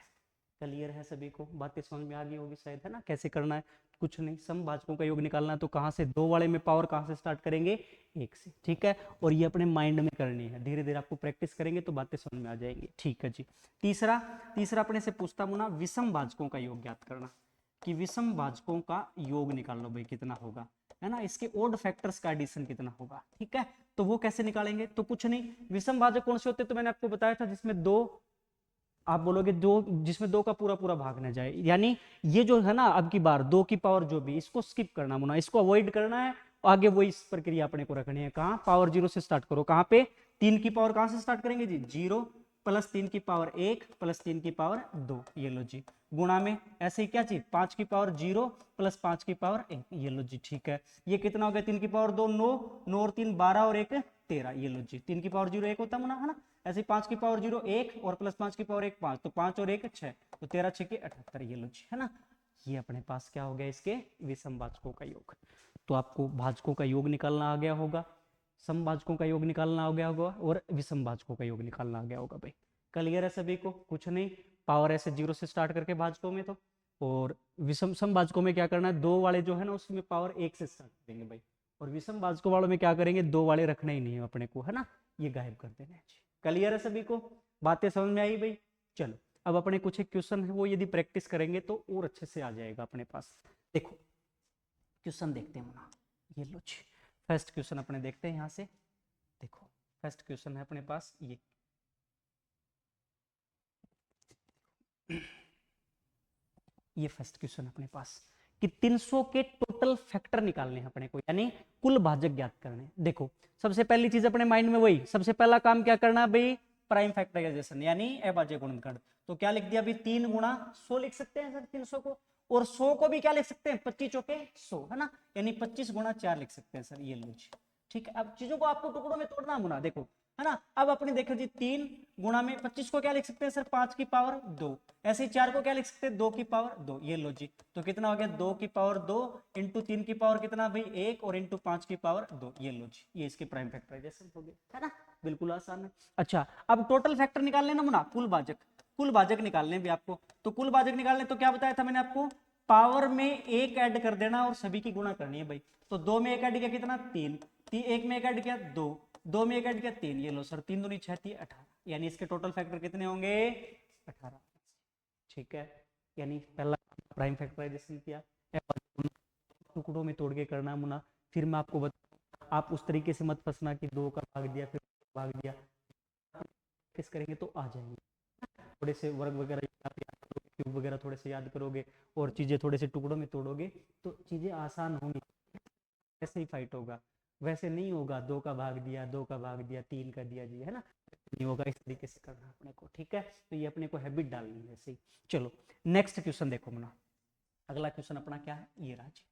क्लियर है सभी को, बातें समझ में आ गई होगी शायद, है ना। कैसे करना है, कुछ नहीं, समभाजकों का योग निकालना है तो कहां से, 2 वाले में पावर कहां से स्टार्ट करेंगे 1 से, ठीक है। और ये अपने माइंड में करनी है, धीरे धीरे आपको प्रैक्टिस करेंगे तो बातें समझ में आ जाएंगी, ठीक है जी। तीसरा अपने से पूछता मुना विषम भाजकों का योग ज्ञात करना, कि विषम भाजकों का योग निकाल लो भाई कितना होगा, है ना, इसके ओड फैक्टर्स का एडिशन कितना होगा, ठीक है। तो वो कैसे निकालेंगे, तो कुछ नहीं, विषम भाजक कौन से होते हैं, तो मैंने आपको बताया था जिसमें 2, आप बोलोगे 2, जिसमें 2 का पूरा पूरा भाग ना जाए, यानी ये जो है ना अब की बार 2 की पावर जो भी, इसको स्किप करना मुना, इसको अवॉइड करना है। आगे वही प्रक्रिया अपने को रखनी है, कहां पावर 0 से स्टार्ट करो, कहां पे 3 की पावर कहां से स्टार्ट करेंगे जी 0 प्लस 3 की पावर 1 प्लस 3 की पावर 2, ये लो जी, गुणा में ऐसे ही क्या चीज 5 की पावर 0 प्लस 5 की पावर 1, ये लो जी, ठीक है। ये कितना हो गया 3 की पावर 2 9, 9 और 3 12 और 1 13, ये लो जी, 3 की पावर 0 1 होता है ना, ऐसे 5 की पावर 0 1 और प्लस 5 की पावर 1 5, तो 5 और 1 6, तो 13 6 के 78, ये लो जी, है ना। ये अपने पास क्या हो गया इसके विषम भाजकों का योग। तो आपको भाजकों का योग निकालना आ गया होगा, समभाजकों का योग निकालना आ गया होगा और विषम भाजकों का योग निकालना आ गया होगा भाई। क्लियर है सभी को? कुछ नहीं, पावर ऐसे 0 से स्टार्ट करके भाजकों में, तो और विषम समभाजकों में क्या करना है, 2 वाले जो है ना उसमें पावर 1 से स्टार्ट करेंगे भाई, और विषम भाजकों वालों में क्या करेंगे 2 वाले रखने ही नहीं है अपने को, है ना, ये गायब कर देने। क्लियर है सभी को? बातें समझ में आई भाई? चलो अब अपने कुछ एक क्वेश्चन है वो यदि प्रैक्टिस करेंगे तो और अच्छे से आ जाएगा अपने पास। देखो क्वेश्चन देखते हैं ना, ये लो जी, फर्स्ट क्वेश्चन अपने देखते हैं यहाँ से। देखो फर्स्ट क्वेश्चन है अपने पास ये फर्स्ट क्वेश्चन अपने पास कि 300 के टोटल फैक्टर निकालने हैं अपने को, यानी कुल भाजक ज्ञात करने। देखो सबसे पहली चीज अपने माइंड में वही, सबसे पहला काम क्या करना है भाई, प्राइम फैक्टराइजेशन यानी अभाज्य गुणनखंड। तो क्या लिख दिया अभी 3 गुणा 100 लिख सकते हैं सर 300 को, और 100 को भी क्या लिख सकते हैं 25 चौके 100, है ना, यानी 25 गुणा 4 लिख सकते हैं सर, ये लो जी, ठीक है। अब चीजों को आपको टुकड़ों में तोड़ना मुना, देखो है ना। अब अपने देखो जी 3 गुणा में 25 को क्या लिख सकते हैं सर 5 की पावर 2, ऐसे ही 4 को क्या लिख सकते हैं 2 की पावर 2, ये लो जी, तो कितना हो गया 2 की पावर 2 इंटू 3 की पावर कितना भाई 1 और इंटू 5 की पावर 2, ये लो जी, ये इसके प्राइम फैक्टराइजेशन हो गए, है ना, बिल्कुल आसान है। अच्छा अब टोटल फैक्टर निकालने ना मुना, कुल भाजक, कुल भाजक निकालने भी आपको, तो कुल भाजक निकालने तो क्या बताया था मैंने आपको, पावर में एक ऐड कर देना और सभी की गुणा करनी है भाई। तो 2 में एक ऐड किया कितना 3, 1 में एक ऐड किया 2, 2 में एक ऐड किया 3, ये लो सर 3 दूनी 6 थी 18, यानी इसके टोटल फैक्टर कितने होंगे 18, ठीक है। यानी पहला प्राइम फैक्टराइजेशन किया, टुकड़ों में तोड़ के करना मुना। फिर मैं आपको बता, आप उस तरीके से मत फंसना कि 2 का भाग दिया फिर भाग दिया, किस करेंगे तो आ जाएंगे, थोड़े से वर्ग वगैरह क्यूब वगैरह थोड़े से याद करोगे और चीजें थोड़े से टुकड़ों में तोड़ोगे तो चीजें आसान होंगी, ऐसे ही फाइट होगा, वैसे नहीं होगा 2 का भाग दिया 2 का भाग दिया 3 का दिया जी, है ना, नहीं होगा, इस तरीके से करना अपने को, ठीक है। तो ये अपने को हैबिट डालनी है ऐसे ही। चलो नेक्स्ट क्वेश्चन देखो मना, अगला क्वेश्चन अपना क्या है, ये राज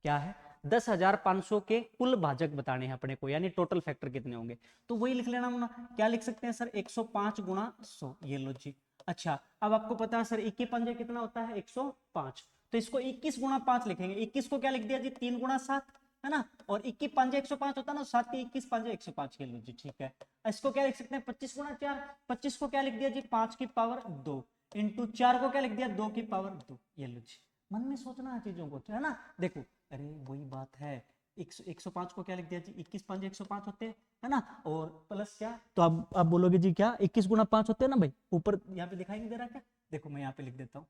क्या है, 10,500 के कुल भाजक बताने हैं अपने को, यानी टोटल फैक्टर कितने होंगे। तो वही लिख लेना मुना, क्या लिख सकते हैं सर 105 गुणा 100, ये लो जी। अच्छा अब आपको पता है सर 21 पंजे कितना होता है 105, तो इसको 21 गुणा 5 लिखेंगे, 21 को क्या लिख दिया जी 3 गुणा 7, है ना, और 21 पंजे 105 होता है ना, 7 के 21 पंजे 105, ये लो जी, ठीक है। इसको क्या लिख सकते हैं 25 गुणा 4, 25 को क्या लिख दिया जी 5 की पावर 2 इंटू 4 को क्या लिख दिया 2 की पावर 2, ये लो जी, मन में सोचना है चीजों को, है ना। देखो अरे वही बात है, 105 को क्या लिख दिया जी 21 5 105 होते हैं, है ना, और प्लस क्या, तो अब आप बोलोगे जी क्या 21 गुणा 5 होते हैं ना भाई, ऊपर यहाँ पे दिखाई नहीं दे रहा क्या, देखो मैं यहाँ पे लिख देता हूँ,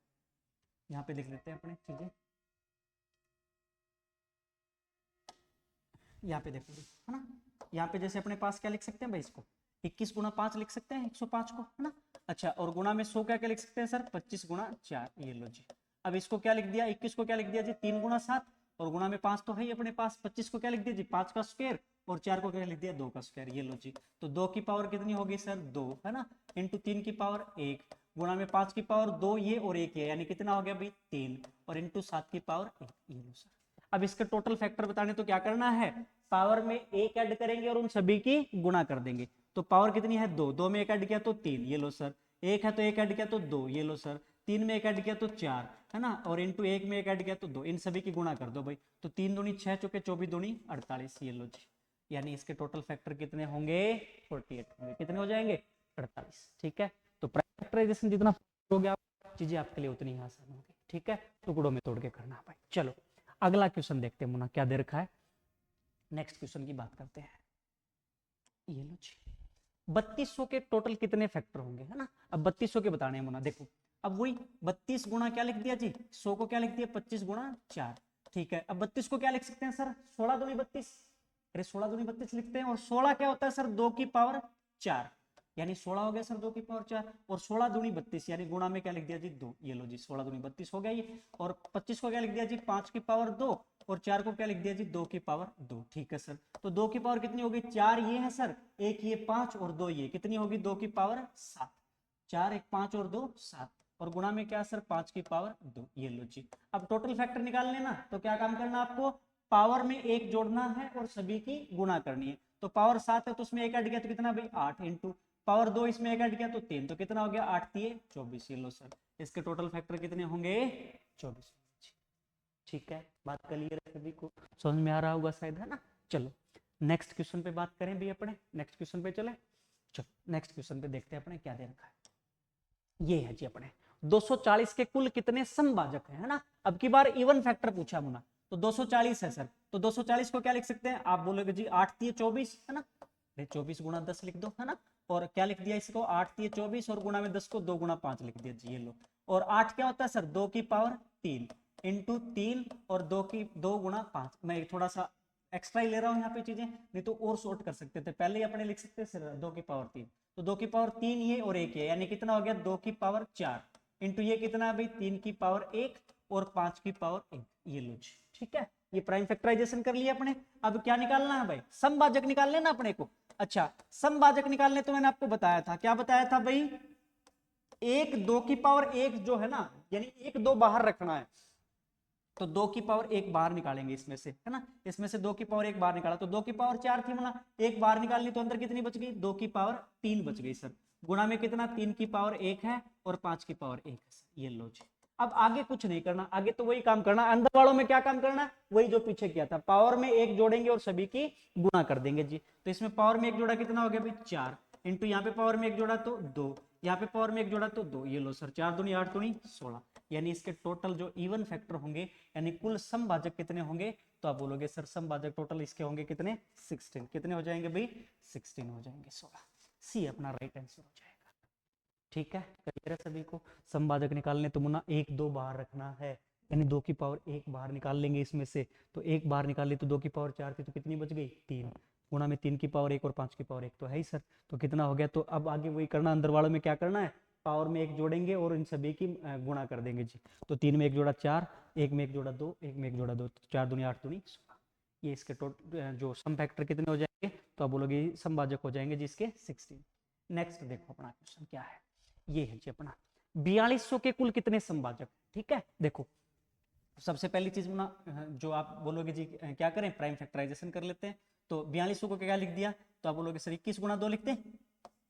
यहाँ पे लिख देते हैं अपने चीजें, यहाँ पे देखो है ना, यहाँ पे जैसे अपने पास क्या लिख सकते हैं भाई, इसको 21 गुणा 5 लिख सकते हैं 105 को, है ना। अच्छा और गुणा में 100 क्या क्या लिख सकते हैं सर 25 गुणा 4, ये लो जी। अब इसको क्या लिख दिया 21 को क्या लिख दिया जी 3 गुणा 7, और गुणा में 5 तो है ही अपने पास, 25 को क्या लिख दिया जी 5 का स्क्वायर, और 4 को क्या लिख दिया 2 का स्क्वायर, ये लो जी। तो 2 की पावर कितनी होगी सर 2, है ना, इंटू 3 की पावर 1 गुणा में 5 की पावर 2 ये और 1 ये, यानी कितना हो गया भाई 3, और इंटू 7 की पावर 1, ये लो सर। अब इसके टोटल फैक्टर बताने तो क्या करना है, पावर में एक ऐड करेंगे और उन सभी की गुणा कर देंगे। तो पावर कितनी है 2, 2 में एक ऐड किया तो 3, ये लो सर, एक है तो एक ऐड किया तो 2, ये लो सर, 3 में एक ऐड किया तो 4, है ना, और इंटू 1 में एक ऐड किया तो 2, इन सभी की गुणा कर दो भाई। तो 3 दूनी 6 चौके 24 दूनी 48, ये लो जी, यानी इसके टोटल फैक्टर कितने होंगे 48 होंगे, कितने हो जाएंगे 48, ठीक है। तो फैक्टराइजेशन जितना हो गया चीजें आपके लिए उतनी आसान होगी, ठीक है, टुकड़ों में तोड़ के करना भाई। चलो अगला क्वेश्चन देखते हैं मुन्ना क्या दे रखा है, नेक्स्ट क्वेश्चन की बात करते हैं, ये लो जी 3200 के टोटल कितने फैक्टर होंगे, है ना। अब 3200 के बताने हैं मुन्ना, देखो अब वही 32 गुणा क्या लिख दिया जी 100 को क्या लिख दिया 25 गुणा 4, ठीक है। अब 32 को क्या लिख सकते हैं सर 16 दूनी 32, अरे 16 दूनी 32 लिखते हैं, और 16 क्या होता है सर 2 की पावर 4, यानी 16 हो गया सर 2 की पावर 4, और 16 दूनी 32 यानी गुणा में क्या लिख दिया जी 2, ये लो जी 16 दूनी 32 हो गया ये, और 25 को क्या लिख दिया जी 5 की पावर 2, और 4 को क्या लिख दिया जी 2 की पावर 2, ठीक है सर। तो 2 की पावर कितनी होगी 4 ये है सर, एक ये 5 और 2 ये, कितनी होगी 2 की पावर 7, 4 एक 5 और 2 7 और गुणा में क्या सर 5 की पावर 2, ये लो जी। अब टोटल फैक्टर निकालने ना, तो क्या काम करना आपको, पावर में एक जोड़ना है और सभी की गुणा करनी है। तो पावर 7 है तो उसमें एक हट गया तो कितना भाई 8 इंटू पावर 2 इसमें एक हट गया तो 3, तो कितना हो गया 8 3 24, ये लो सर। इसके टोटल फैक्टर कितने होंगे 24। ठीक है, बात क्लियर है सभी को, समझ में आ रहा होगा शायद, है ना। चलो नेक्स्ट क्वेश्चन पे बात करें भी अपने, नेक्स्ट क्वेश्चन पे चले। चलो नेक्स्ट क्वेश्चन पे देखते हैं अपने क्या दे रखा है। ये है जी अपने 240 के कुल कितने समभाजक है ना। अब की बार इवन फैक्टर पूछा मुना, तो 240 है सर, तो 240 को क्या लिख सकते हैं आप बोलोगे जी 8 3 24 है ना, 24 गुणा 10 लिख दो है ना। और क्या लिख दिया इसको 8 3 24 और गुणा में 10 को 2 गुणा 5 लिख दिया जी, ये लो। और 8 क्या होता है सर 2 की पावर 3 इंटू 3 और 2 गुणा 5। मैं थोड़ा सा एक्स्ट्रा ही ले रहा हूँ यहाँ पे चीजें, नहीं तो और शॉर्ट कर सकते थे, पहले ही अपने लिख सकते थे 2 की पावर 3, तो 2 की पावर 3 ये और 1 ये, यानी कितना हो गया 2 की पावर 4 इंटू ये कितना है भाई 3 की पावर 1 और 5 की पावर 1, ये लो जी। ठीक है, ये प्राइम फैक्टराइजेशन कर लिया अपने। अब क्या निकालना है भाई, समभाजक निकालने ना अपने को। अच्छा, समभाजक निकालने तो मैंने आपको बताया था, क्या बताया था भाई, 1 2 की पावर 1 जो है ना, यानी 1 2 बाहर रखना है, तो 2 की पावर 1 बाहर निकालेंगे इसमें से, है ना। इसमें से 2 की पावर 1 बाहर निकाला तो 2 की पावर 4 थी ना, 1 बाहर निकालनी तो अंदर कितनी बच गई 2 की पावर 3 बच गई सर। गुणा में कितना 3 की पावर 1 है और 5 की पावर 1 है सर, ये लो जी। अब आगे कुछ नहीं करना, आगे तो वही काम करना, अंदर वालों में क्या काम करना, वही जो पीछे किया था, पावर में 1 जोड़ेंगे और सभी की गुणा कर देंगे जी। तो इसमें पावर में 1 जोड़ा कितना हो गया भाई 4 इंटू यहाँ पे पावर में 1 जोड़ा तो 2, यहाँ पे पावर में 1 जोड़ा तो 2, ये लो सर 4 दूनी 8 दूनी 16, यानी इसके टोटल जो इवन फैक्टर होंगे यानी कुल समभाजक कितने होंगे, तो आप बोलोगे सर समभाजक टोटल इसके होंगे कितने 16, कितने हो जाएंगे भाई 16 हो जाएंगे 16, सी अपना राइट आंसर हो जाएगा। ठीक है, क्लियर है सभी को। समभाजक निकालने तो मुन्ना 1 2 बाहर रखना है, यानी 2 की पावर 1 बाहर निकाल लेंगे इसमें से, तो 1 बाहर निकाल ली तो 2 की पावर 4 थी तो कितनी बच गई 3, गुणा में 3 की पावर 1 और 5 की पावर 1 तो है ही सर, तो कितना हो गया। तो अब आगे वही करना, अंदर वालों में क्या करना है, पावर में 1 जोड़ेंगे और इन सभी की गुणा कर देंगे जी। तो 3 में 1 जोड़ा 4, 1 में 1 जोड़ा 2, 1 में 1 जोड़ा 2, 4 दूनी 8 दूनी 16, ये इसके टोटल जो सम फैक्टर कितने हो जाएंगे, तो आप बोलोगे समभाजक हो जाएंगे जी इसके 16। नेक्स्ट देखो अपना क्वेश्चन क्या है, ये है जी अपना 4200 के कुल कितने समभाजक। ठीक है, देखो सबसे पहली चीज ना जो आप बोलोगे जी क्या करें, प्राइम फैक्टराइजेशन कर लेते हैं। तो 4200 को क्या लिख दिया, तो आप बोलोगे सर 21 गुणा 2 लिखते हैं,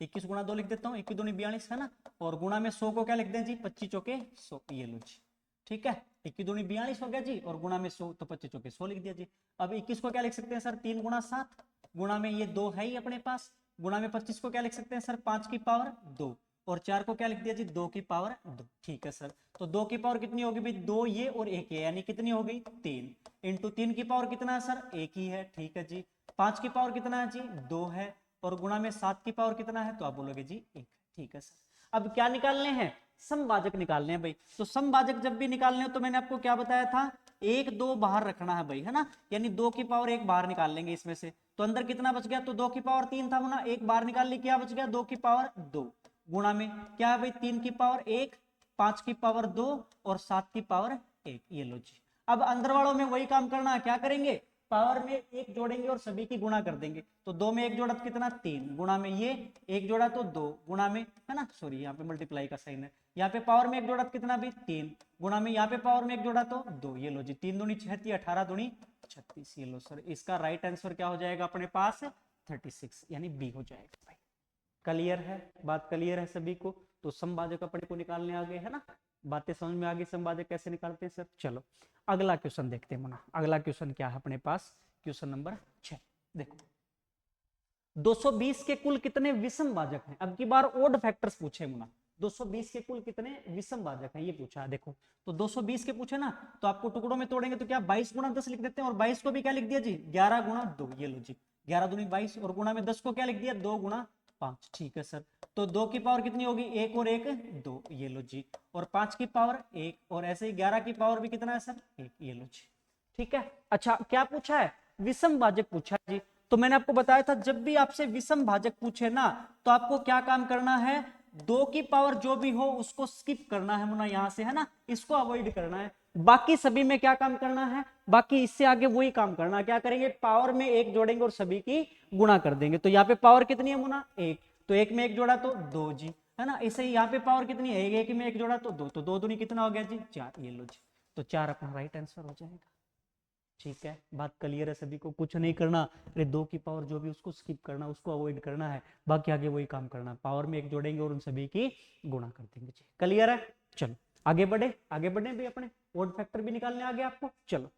21 गुणा 2 लिख देता हूँ, 21 दूनी 42 है ना, और गुणा में 100 को क्या लिख दें जी 25 चौके 100, ये लो जी। ठीक है, 21 दूनी 42 हो गया जी, और गुणा में 100 तो 25 चौके 100 लिख दिया जी। अब 21 को क्या लिख सकते हैं सर 3 गुणा 7, गुणा में ये 2 है ही अपने पास, गुणा में 25 को क्या लिख सकते हैं सर 5 की पावर 2, और 4 को क्या लिख दिया जी 2 की पावर 2। ठीक है सर, तो 2 की पावर कितनी होगी भाई 2 ये और 1 ये, यानी कितनी हो गई 3 इंटू 3 की पावर कितना है सर 1 ही है। ठीक है जी, 5 की पावर कितना है जी 2 है, और गुणा में 7 की पावर कितना है, तो आप बोलोगे जी 1। ठीक है सर, अब क्या निकालने हैं, समभाजक निकालने हैं भाई। तो समभाजक जब भी निकालने हो तो मैंने आपको क्या बताया था, 1 2 बाहर रखना है भाई, है ना, यानी 2 की पावर 1 बाहर निकाल लेंगे इसमें से, तो अंदर कितना बच गया, तो 2 की पावर 3 था ना, 1 बाहर निकाल ली, क्या बच गया 2 की पावर 2, गुणा में क्या है भाई 3 की पावर 1, 5 की पावर 2 और 7 की पावर 1, ये लो जी। अब अंदर वालों में वही काम करना है, क्या करेंगे, पावर में 1 जोड़ेंगे और सभी की गुणा कर देंगे। तो 2 में 1 जोड़ा तो कितना 3, गुणा में ये 1 जोड़ा तो 2, गुणा में, है ना, सॉरी यहाँ पे मल्टीप्लाई का साइन है, यहाँ पे पावर में 1 जोड़ा तो कितना भी 3, गुणा में यहाँ पे पावर में 1 जोड़ा तो 2, ये लो जी। 3 दूनी 6, 18 दूनी 36, ये लो सर। इसका राइट आंसर क्या हो जाएगा अपने पास 36, यानी बी हो जाएगा भाई। क्लियर है, बात क्लियर है सभी को। तो समभाजक अपने को निकालने आ गए, है ना, बातें समझ में आ गई, समभाजक कैसे निकालते हैं सर। चलो अगला क्वेश्चन देखते हैं मुना, अगला क्वेश्चन क्या है अपने पास, क्वेश्चन नंबर 6। देखो 220 के कुल कितने विषम भाजक हैं। अब की बार ओड फैक्टर्स पूछे मुना, 220 के कुल कितने विषम भाजक हैं ये पूछा है। देखो तो 220 के पूछे ना, तो आपको टुकड़ों में तोड़ेंगे तो क्या 22 गुणा 10 लिख देते हैं, और 22 को भी क्या लिख दिया जी 11 गुणा 2, ये लो जी 11 दूनी 22, और गुणा में 10 को क्या लिख दिया 2 गुणा 5। ठीक है सर, तो 2 की पावर कितनी होगी 1 और 1 2, ये लो जी, और 5 की पावर 1, और ऐसे ही 11 की पावर भी कितना है सर 1, ये लो जी। ठीक है, अच्छा क्या पूछा है, विषम भाजक पूछा है जी। तो मैंने आपको बताया था जब भी आपसे विषम भाजक पूछे ना, तो आपको क्या काम करना है, 2 की पावर जो भी हो उसको स्किप करना है मुना यहां से, है ना, इसको अवॉइड करना है। बाकी सभी में क्या काम करना है, बाकी इससे आगे वही काम करना है। क्या करेंगे, पावर में 1 जोड़ेंगे और सभी की गुणा कर देंगे। तो यहाँ पे पावर कितनी है मुना 1, तो 1 में 1 जोड़ा तो 2 जी, है ना। ऐसे ही यहाँ पे पावर कितनी है, एक में एक जोड़ा तो दो, तो दो दूनी कितना हो गया जी 4, ये लो जी, तो 4 अपना राइट आंसर हो जाएगा। ठीक है, बात क्लियर है सभी को, कुछ नहीं करना, अरे 2 की पावर जो भी उसको स्किप करना, उसको अवॉइड करना है, बाकी आगे वही काम करना, पावर में एक जोड़ेंगे और उन सभी की गुणा कर देंगे जी। क्लियर है, चलो आगे बढ़े भी, अपने ओड फैक्टर भी निकालने आ गया आपको। चलो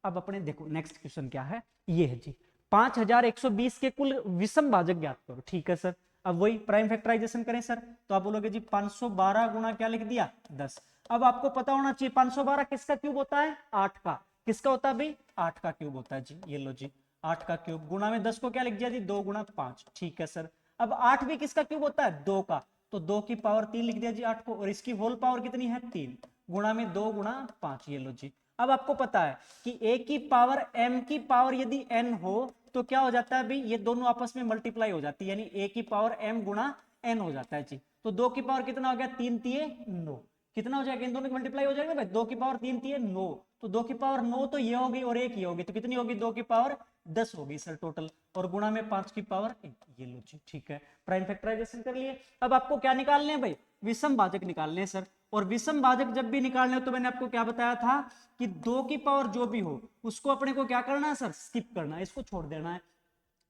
अब अपने देखो नेक्स्ट क्वेश्चन क्या है, ये है जी 5120 के कुल विषम भाजक ज्ञात करो। ठीक है सर, अब वही प्राइम फैक्टराइजेशन करें सर, तो आप बोलोगे जी 512 गुणा क्या लिख दिया 10। अब आपको पता होना चाहिए 512 किसका क्यूब होता है, 8 का। किसका होता है भाई, 8 का क्यूब होता है जी, ये लो जी 8 का क्यूब, गुणा में 10 को क्या लिख दिया जी 2 गुणा 5। ठीक है सर, अब 8 भी किसका क्यूब होता है, 2 का, तो 2 की पावर 3 लिख दिया जी 8 को, और इसकी होल पावर कितनी है 3, गुणा में 2 गुणा 5, ये लो जी। अब आपको पता है कि a की पावर m की पावर यदि n हो तो क्या हो जाता है भाई, ये दोनों आपस में मल्टीप्लाई हो जाती है, यानी a की पावर m गुणा n हो जाता है जी। तो 2 की पावर कितना हो गया 3 तिये 9, कितना हो जाएगा, इन दोनों मल्टीप्लाई हो जाएगा भाई, 2 की पावर 3 तिये 9, तो 2 की पावर 9 तो ये होगी और एक ये होगी, तो कितनी होगी 2 की पावर 10 होगी सर टोटल, और गुणा में 5 की पावर 1, ये लो जी। ठीक है, प्राइम फैक्टराइजेशन कर लिए। अब आपको क्या निकालने हैं भाई, विषम भाजक निकालने हैं सर, और विषम भाजक जब भी निकालने हो तो मैंने आपको क्या बताया था कि 2 की पावर जो भी हो उसको अपने को क्या करना है सर, स्किप करना है, इसको छोड़ देना है,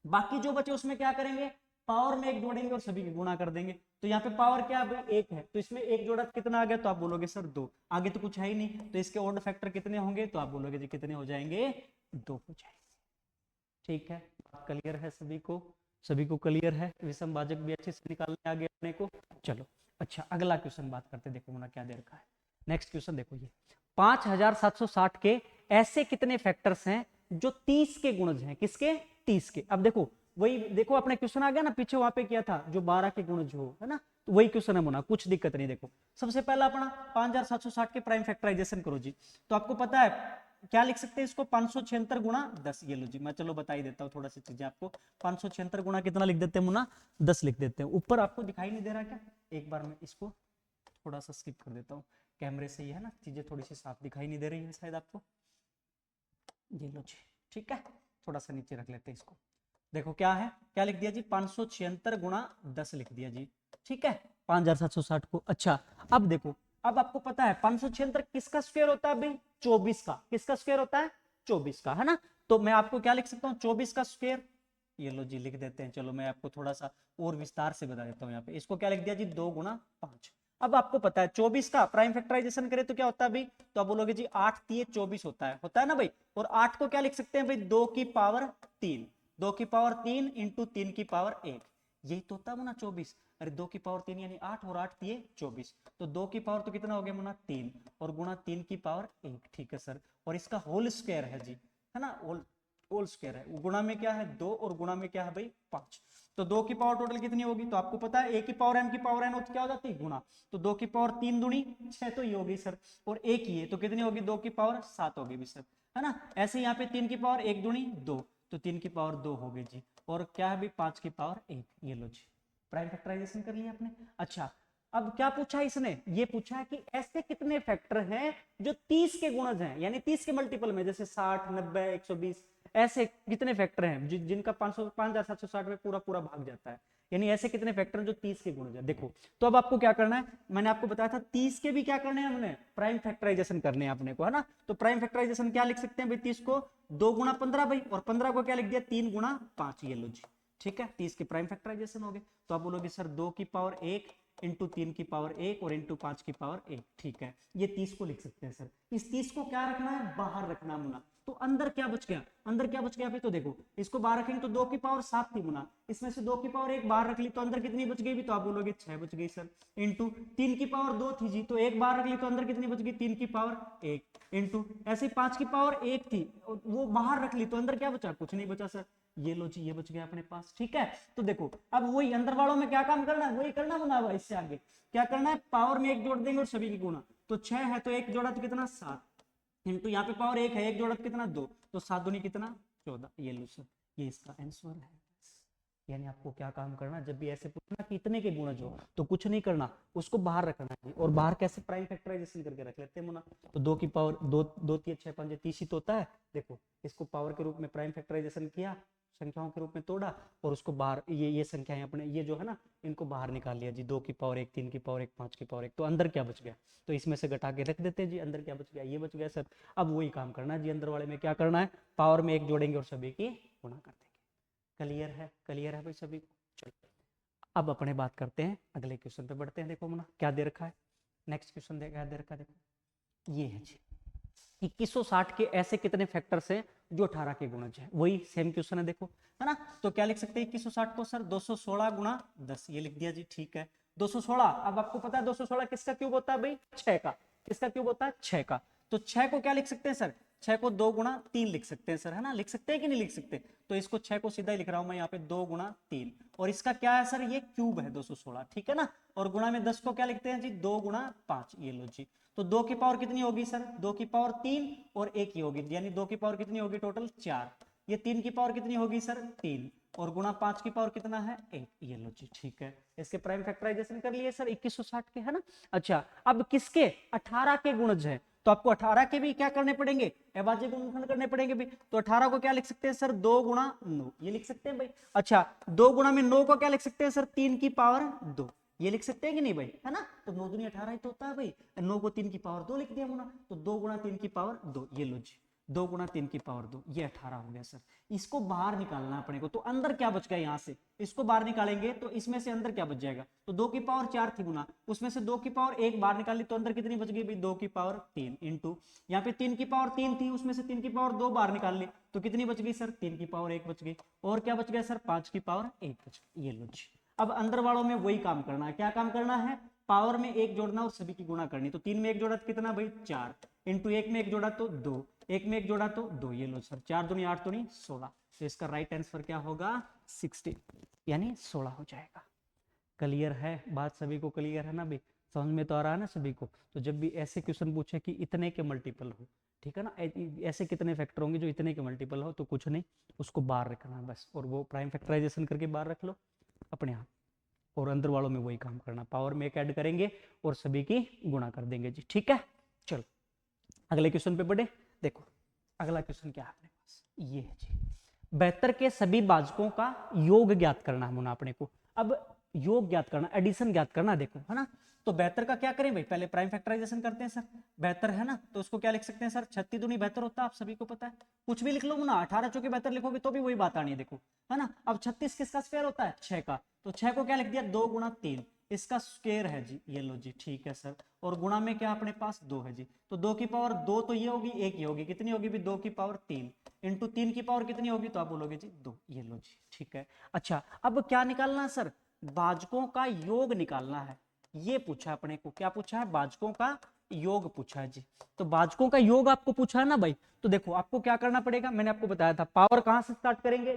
बाकी जो बचे उसमें क्या करेंगे, पावर में एक जोड़ेंगे और सभी की गुणा कर देंगे। तो यहाँ पे पावर क्या है, एक है, तो इसमें एक जोड़ा कितना आ गया, तो आप बोलोगे सर 2, आगे तो कुछ है ही नहीं, तो इसके ओड फैक्टर कितने होंगे, तो आप बोलोगे जी कितने हो जाएंगे, 2 हो जाएंगे। ठीक है, क्लियर है सभी को, सभी को क्लियर है, विषम भाजक भी अच्छे से निकालने आ गया अपने को। चलो अच्छा अगला क्वेश्चन बात करते, देखो मुना क्या दे रखा है, नेक्स्ट क्वेश्चन देखो, ये 5760 के ऐसे कितने फैक्टर्स हैं जो 30 के गुणज हैं, किसके 30 के। अब देखो वही देखो अपने क्वेश्चन आ गया ना, पीछे वहां पे किया था जो 12 के गुणज हो, है ना, तो वही क्वेश्चन है मुना, कुछ दिक्कत नहीं। देखो सबसे पहला अपना 5760 के प्राइम फैक्टराइजेशन करो जी, तो आपको पता है क्या लिख सकते हैं इसको, 576 गुणा 10, ये लो जी, मैं चलो बता ही देता हूँ थोड़ा सी चीजें आपको, 576 गुणा कितना लिख देते हैं मुना 10 लिख देते हैं। ऊपर आपको दिखाई नहीं दे रहा क्या, एक बार मैं इसको थोड़ा सा स्किप कर देता हूँ, कैमरे से ही है ना, चीजें थोड़ी सी साफ दिखाई नहीं दे रही है शायद आपको, ये लो जी। ठीक है, थोड़ा सा नीचे रख लेते हैं इसको, देखो क्या है, क्या लिख दिया जी 576 गुणा 10 लिख दिया जी। ठीक है, 5760 को। अच्छा अब देखो, अब आपको पता है 576 किसका स्क्वायर होता है भाई, 24 का, किसका स्क्वायर होता है 24 का, है ना, तो मैं आपको क्या लिख सकता हूँ 24 का स्क्वायर, ये लो जी लिख देते हैं। चलो मैं आपको थोड़ा सा और विस्तार से बता देता हूँ, यहाँ पे इसको क्या लिख दिया जी 2 गुणा 5। अब आपको पता है 24 का प्राइम फैक्टराइजेशन करे तो क्या होता है भाई, तो आप बोलोगे जी 8 तिये 24 होता है ना भाई, और 8 को क्या लिख सकते हैं भाई 2 की पावर 3, 2 की पावर 3 इंटू 3 की पावर 1, यही तो होता है मुना 24, अरे 2 की पावर 3 यानी 8 और 8 तिये 24, तो 2 की पावर तो कितना हो गया मुना 3, और गुणा 3 की पावर 1। ठीक है सर, और इसका होल स्क्वायर है जी, है ना, होल स्क्वायर है, गुणा में क्या है 2 और गुणा में क्या है भाई 5, तो 2 की पावर टोटल कितनी होगी, तो आपको पता है a की पावर m की पावर n क्या हो जाती है गुणा, तो 2 की पावर 3 दूनी 6 तो ये होगी सर, और एक ही है तो कितनी होगी 2 की पावर 7 होगी भी सर, है ना। ऐसे यहाँ पे 3 की पावर 1 दूनी 2, तो 3 की पावर 2 हो गई जी, और क्या है भाई 5 की पावर 1, ये लो जी, प्राइम फैक्टराइजेशन कर लिया आपने। अच्छा अब क्या पूछा इसने, ये पूछा है कि ऐसे कितने फैक्टर हैं जो 30 के गुणज हैं, यानी 30 के मल्टीपल में, जैसे 60 90 120, ऐसे कितने फैक्टर हैं जिनका 5760 में पूरा पूरा भाग जाता है, यानी ऐसे कितने फैक्टर जो 30 के गुणज है। देखो तो अब आपको क्या करना है, मैंने आपको बताया था 30 के भी क्या करने हैं, हमने प्राइम फैक्टराइजेशन करने हैं अपने को, है ना, तो प्राइम फैक्टराइजेशन क्या लिख सकते हैं भाई 30 को 2 गुणा 15 भाई, और 15 को क्या लिख दिया 3 गुणा 5, ये लो जी। ठीक है, 30 के प्राइम फैक्टराइजेशन हो गए, तो आप बोलोगे सर 2 की पावर 1 इंटू 3 की पावर 1 और इंटू 5 की पावर 1। ठीक है, ये 30 को लिख सकते हैं सर। इस 30 को क्या रखना है, बाहर रखना मुना, तो अंदर क्या बच गया, अंदर क्या बच गया, तो देखो इसको बाहर रखेंगे तो 2 की पावर 7 थी मुना, इसमें से 2 की पावर 1 बाहर रख ली तो अंदर कितनी बच गई भी, तो आप बोलोगे 6 बच गई सर, इंटू 3 की पावर 2 थी जी, तो 1 बाहर रख ली तो अंदर कितनी बच गई 3 की पावर 1, इंटू ऐसे 5 की पावर 1 थी वो बाहर रख ली तो अंदर क्या बचा, कुछ नहीं बचा सर, ये लो जी ये बच गया अपने पास। ठीक है, तो देखो अब वही अंदर वालों में क्या काम करना है, वही करना बना हुआ, इससे आगे क्या करना है, पावर में एक जोड़ देंगे और सभी की गुणा, तो 6 है तो एक जोड़ा तो कितना 7, इंटू यहाँ पे पावर 1 है, एक जोड़ा तो कितना 2, तो 7 दूनी कितना 14, ये लो सर, ये इसका आंसर है। यानी आपको क्या काम करना, जब भी ऐसे पूछना कि इतने के गुणज हो तो कुछ नहीं करना, उसको बाहर रखना है, और बाहर कैसे प्राइम फैक्टराइजेशन करके रख लेते हैं मुना, तो 2 की पावर 2 2 3 6 5 30 ही तो होता है, देखो इसको पावर के रूप में प्राइम फैक्टराइजेशन किया, संख्याओं के रूप में तोड़ा और उसको बाहर, ये संख्याएं अपने ये जो है ना इनको बाहर निकाल लिया जी, 2 की पावर 1, 3 की पावर 1, 5 की पावर 1, तो अंदर क्या बच गया, तो इसमें से घटा के रख देते हैं जी, अंदर क्या बच गया, ये बच गया सर। अब वही काम करना है जी, अंदर वाले में क्या करना है, पावर में 1 जोड़ेंगे और सभी की गुणा कर देंगे। क्लियर है भाई सभी को। चलो अब अपने बात करते हैं, अगले क्वेश्चन पे बढ़ते हैं। देखो मुन्ना क्या दे रखा है, नेक्स्ट क्वेश्चन दे रखा है, देखो ये है जी, 2160 के ऐसे कितने फैक्टर्स हैं जो 18 के गुणज है, वही सेम क्वेश्चन है देखो, है ना। तो क्या लिख सकते हैं 2160 को सर 216 गुणा 10, ये लिख दिया जी, ठीक है। 216, अब आपको पता है 216 किसका क्यूब होता है भाई, 6 का, किसका क्यूब होता है, 6 का। तो 6 को क्या लिख सकते हैं सर, 6 को 2 गुणा 3 लिख सकते हैं सर, है ना, लिख सकते हैं कि नहीं लिख सकते, तो इसको 6 को सीधा ही लिख रहा हूं मैं यहाँ पे 2 गुणा 3, और इसका क्या है सर, ये क्यूब है 216, ठीक है ना। और गुणा में 10 को क्या लिखते हैं जी, 2 गुणा 5, ये लो जी। तो 2 की पावर कितनी होगी सर, 2 की पावर 3 और 1 की होगी, यानी 2 की पावर कितनी होगी टोटल 4, ये 3 की पावर कितनी होगी सर 3, और गुणा 5 की पावर कितना है 1, ये लो जी, ठीक है। इसके प्राइम फैक्टराइजेशन कर लिए सर 2160 के, है ना। अच्छा अब किसके, 18 के गुणज है, तो आपको 18 के भी क्या करने पड़ेंगे, अभाज्य गुणनखंड करने पड़ेंगे भी। तो 18 को क्या लिख सकते हैं सर, 2 गुणा 9, ये लिख सकते हैं भाई। अच्छा 2 गुणा में 9 को क्या लिख सकते हैं सर, 3 की पावर 2, ये लिख सकते हैं कि नहीं भाई, है ना। तो 9 दूनी 18 ही तो होता है भाई, 9 को 3 की पावर 2 लिख दिया मुना, तो 2 गुणा 3 की पावर 2, ये लो जी, 2 गुणा 3 की पावर 2, ये 18 हो गया सर। इसको बाहर निकालना है अपने को, तो अंदर क्या बच गया, यहां से इसको बाहर निकालेंगे तो इसमें से अंदर क्या बच जाएगा, तो 2 की पावर 4 थी गुना, उसमें से 2 की पावर 1 बाहर निकाली, तो अंदर कितनी बच गई भाई, 2 की पावर 3 इंटू, यहाँ पे 3 की पावर 3 थी, उसमें से 3 की पावर 2 बाहर निकाल ली, तो कितनी बच गई सर, 3 की पावर 1 बच गई, और क्या बच गया सर, 5 की पावर 1 बच गई, ये लो जी। अब अंदर वालों में वही काम करना है, क्या काम करना है, पावर में 1 जोड़ना और सभी की गुणा करनी, तो 3 में 1 जोड़ा तो कितना भाई 4, इंटू 1 में 1 जोड़ा तो 2, 1 में 1 जोड़ा तो 2, ये लो सर, 4 दूनी 8 दूनी 16, तो इसका राइट आंसर क्या होगा 16, यानी 16 हो जाएगा। क्लियर है बात सभी को, क्लियर है ना भाई, समझ में तो आ रहा है ना सभी को। तो जब भी ऐसे क्वेश्चन पूछे कि इतने के मल्टीपल हो, ठीक है ना, ऐसे कितने फैक्टर होंगे जो इतने के मल्टीपल हो, तो कुछ नहीं, उसको बाहर रखना है बस, और वो प्राइम फैक्टराइजेशन करके बाहर रख लो अपने आप, और अंदर वालों में वही काम करना, पावर में एक ऐड करेंगे और सभी की गुणा कर देंगे जी, ठीक है। चलो अगले क्वेश्चन पे बढ़े, देखो अगला क्वेश्चन क्या है अपने पास, ये है जी, 72 के सभी भाजकों का योग ज्ञात करना है मुना अपने को। अब योग ज्ञात करना, एडिशन ज्ञात करना, देखो है ना। तो 72 का क्या करें भाई, पहले प्राइम फैक्टराइजेशन करते हैं सर। 72 है ना, तो उसको क्या लिख सकते हैं सर, 36 दूनी 72 होता है, आप सभी को पता है, कुछ भी लिख लो मुना, 18 चौके 72 लिखोगे तो भी वही बात आनी है, देखो है ना। अब 36 किसका स्क्वायर होता है, 6 का, तो 6 को क्या लिख दिया 2 गुणा 3, इसका स्क्वायर है जी, ये लो जी, ठीक है सर। और गुणा में क्या अपने पास 2 है जी, तो 2 की पावर 2 तो ये होगी, 1 ही होगी, कितनी होगी भी 2 की पावर 3, इंटू 3 की पावर कितनी होगी, तो आप बोलोगे जी 2, ये लो जी, ठीक है। अच्छा अब क्या निकालना है सर, भाजकों का योग निकालना है, ये पूछा अपने को, क्या पूछा है, भाजकों का योग पूछा है जी। तो भाजकों का योग आपको पूछा है ना भाई, तो देखो आपको क्या करना पड़ेगा, मैंने आपको बताया था, पावर कहां से स्टार्ट करेंगे,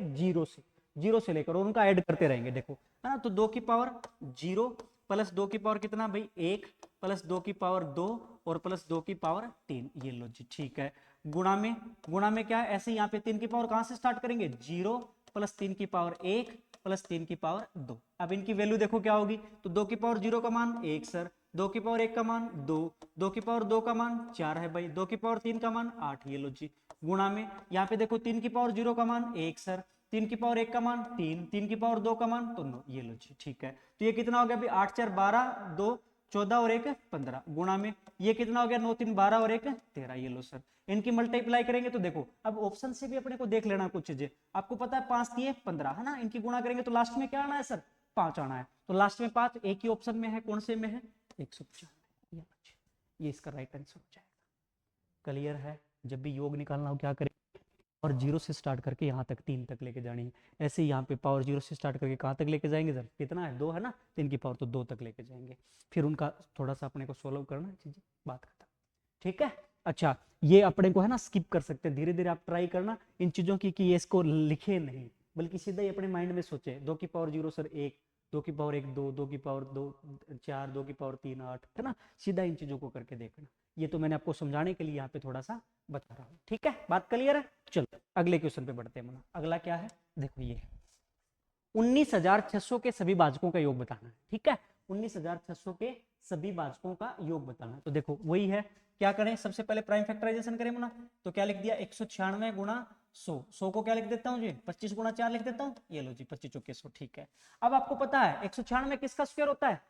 जीरो से लेकर, और उनका ऐड करते रहेंगे, देखो है ना। तो 2 की पावर 0 प्लस 2 की पावर कितना भाई 1, प्लस 2 की पावर 2, और प्लस 2 की पावर 3, ये लो जी, ठीक है। गुणा में क्या है, ऐसे यहाँ पे 3 की पावर कहां से स्टार्ट करेंगे, 0 प्लस 3 की पावर 1 प्लस 3 की पावर 2, अब इनकी वैल्यू देखो क्या होगी, तो 2 की पावर 0 का मान 1 सर, 2 की पावर 1 का मान 2, 2 की पावर 2 का मान 4 है भाई, 2 की पावर 3 का मान 8, ये लो जी। गुणा में यहाँ पे देखो 3 की पावर 0 का मान 1 सर, 3 की पावर 1 का मान 3, 3 की पावर 2 का मान तो 9, ये लो जी, ठीक है। तो ये कितना हो गया अभी, 8 4 12, 2 14 और 1 15, गुणा में ये कितना हो गया 9 3 12 और 1 13, ये लो सर। इनकी मल्टीप्लाई करेंगे तो देखो, अब ऑप्शन से भी अपने को देख लेना कुछ चीजें, आपको पता है 5 दिए 15, है ना, इनकी गुणा करेंगे तो लास्ट में क्या आना है सर, 5 आना है, तो लास्ट में 5 एक ही ऑप्शन में है, कौन से में है, 195, ये इसका राइट आंसर हो जाएगा। क्लियर है, जब भी योग निकालना हो क्या करें, और 0 से स्टार्ट करके यहाँ तक 3 तक लेके जानी है, ऐसे ही यहाँ पे पावर 0 से स्टार्ट करके कहाँ तक लेके जाएंगे सर, कितना है 2 है ना, 3 की पावर तो 2 तक लेके जाएंगे, फिर उनका थोड़ा सा अपने को सोल्व करना है चीजें, बात खत्म, ठीक है। अच्छा ये अपने को है ना स्किप कर सकते हैं, धीरे धीरे आप ट्राई करना इन चीजों की कि ये इसको लिखे नहीं, बल्कि सीधा ही अपने माइंड में सोचे, 2 की पावर 0 सर 1, 2 की पावर 1 2, 2 की पावर 2 4, 2 की पावर 3 8, है ना, सीधा इन चीजों को करके देखना, ये तो मैंने आपको समझाने के लिए यहाँ पे थोड़ा सा बता रहा हूँ, ठीक है, बात क्लियर है। चलो अगले क्वेश्चन पे बढ़ते हैं मना, अगला क्या है, देखो ये 19,600 के सभी भाजकों का योग बताना है, ठीक है, 19,600 के सभी भाजकों का योग बताना है, तो देखो वही है, क्या करें, सबसे पहले प्राइम फैक्टराइजेशन करें मुना, तो क्या लिख दिया 196 गुणा 100 को क्या लिख देता हूँ जी 25 गुणा 4 लिख देता हूँ, ये लो जी 25 चौके 100। ठीक है, अब आपको पता है 196 किसका स्क्वायर होता है,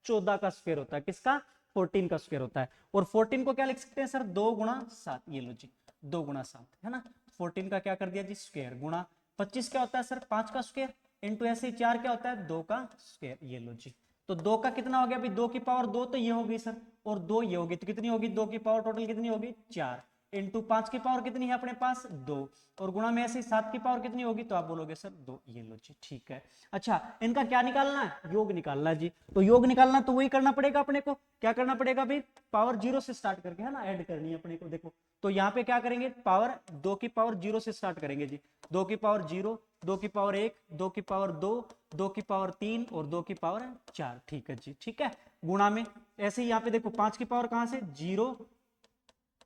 14 का स्क्वायर होता है, किसका 14 का स्क्वायर होता है। और 14 को क्या लिख सकते हैं सर 2 गुणा 7, ये लो जी 2 गुणा 7 है ना, 14 का क्या कर दिया जी स्क्वायर, गुणा 25 क्या होता है सर 5 का स्क्वायर, इंटू ऐसे ही 4 क्या होता है 2 का स्क्वायर, ये लो जी। तो 2 का कितना हो गया भाई 2 की पावर 2 तो ये होगी सर, और 2 ये होगी, तो कितनी होगी 2 की पावर टोटल कितनी होगी 4, इंटू 5 की पावर कितनी है अपने पास 2, और गुणा में ऐसे 7 की पावर कितनी होगी, तो आप बोलोगे सर 2, ये लो जी ठीक है। अच्छा, इनका क्या निकालना है, योग निकालना है जी। तो योग निकालना तो वही करना पड़ेगा अपने को, क्या करना पड़ेगा भाई पावर 0 से स्टार्ट करके है ना, ऐड करनी है अपने को। देखो तो यहाँ पे क्या करेंगे, पावर 2 की पावर 0 से स्टार्ट करेंगे जी, 2 की पावर 0, 2 की पावर 1, 2 की पावर 2, 2 की पावर 3 और 2 की पावर 4। ठीक है जी, ठीक है, गुणा में ऐसे ही यहाँ पे देखो 5 की पावर कहां से 0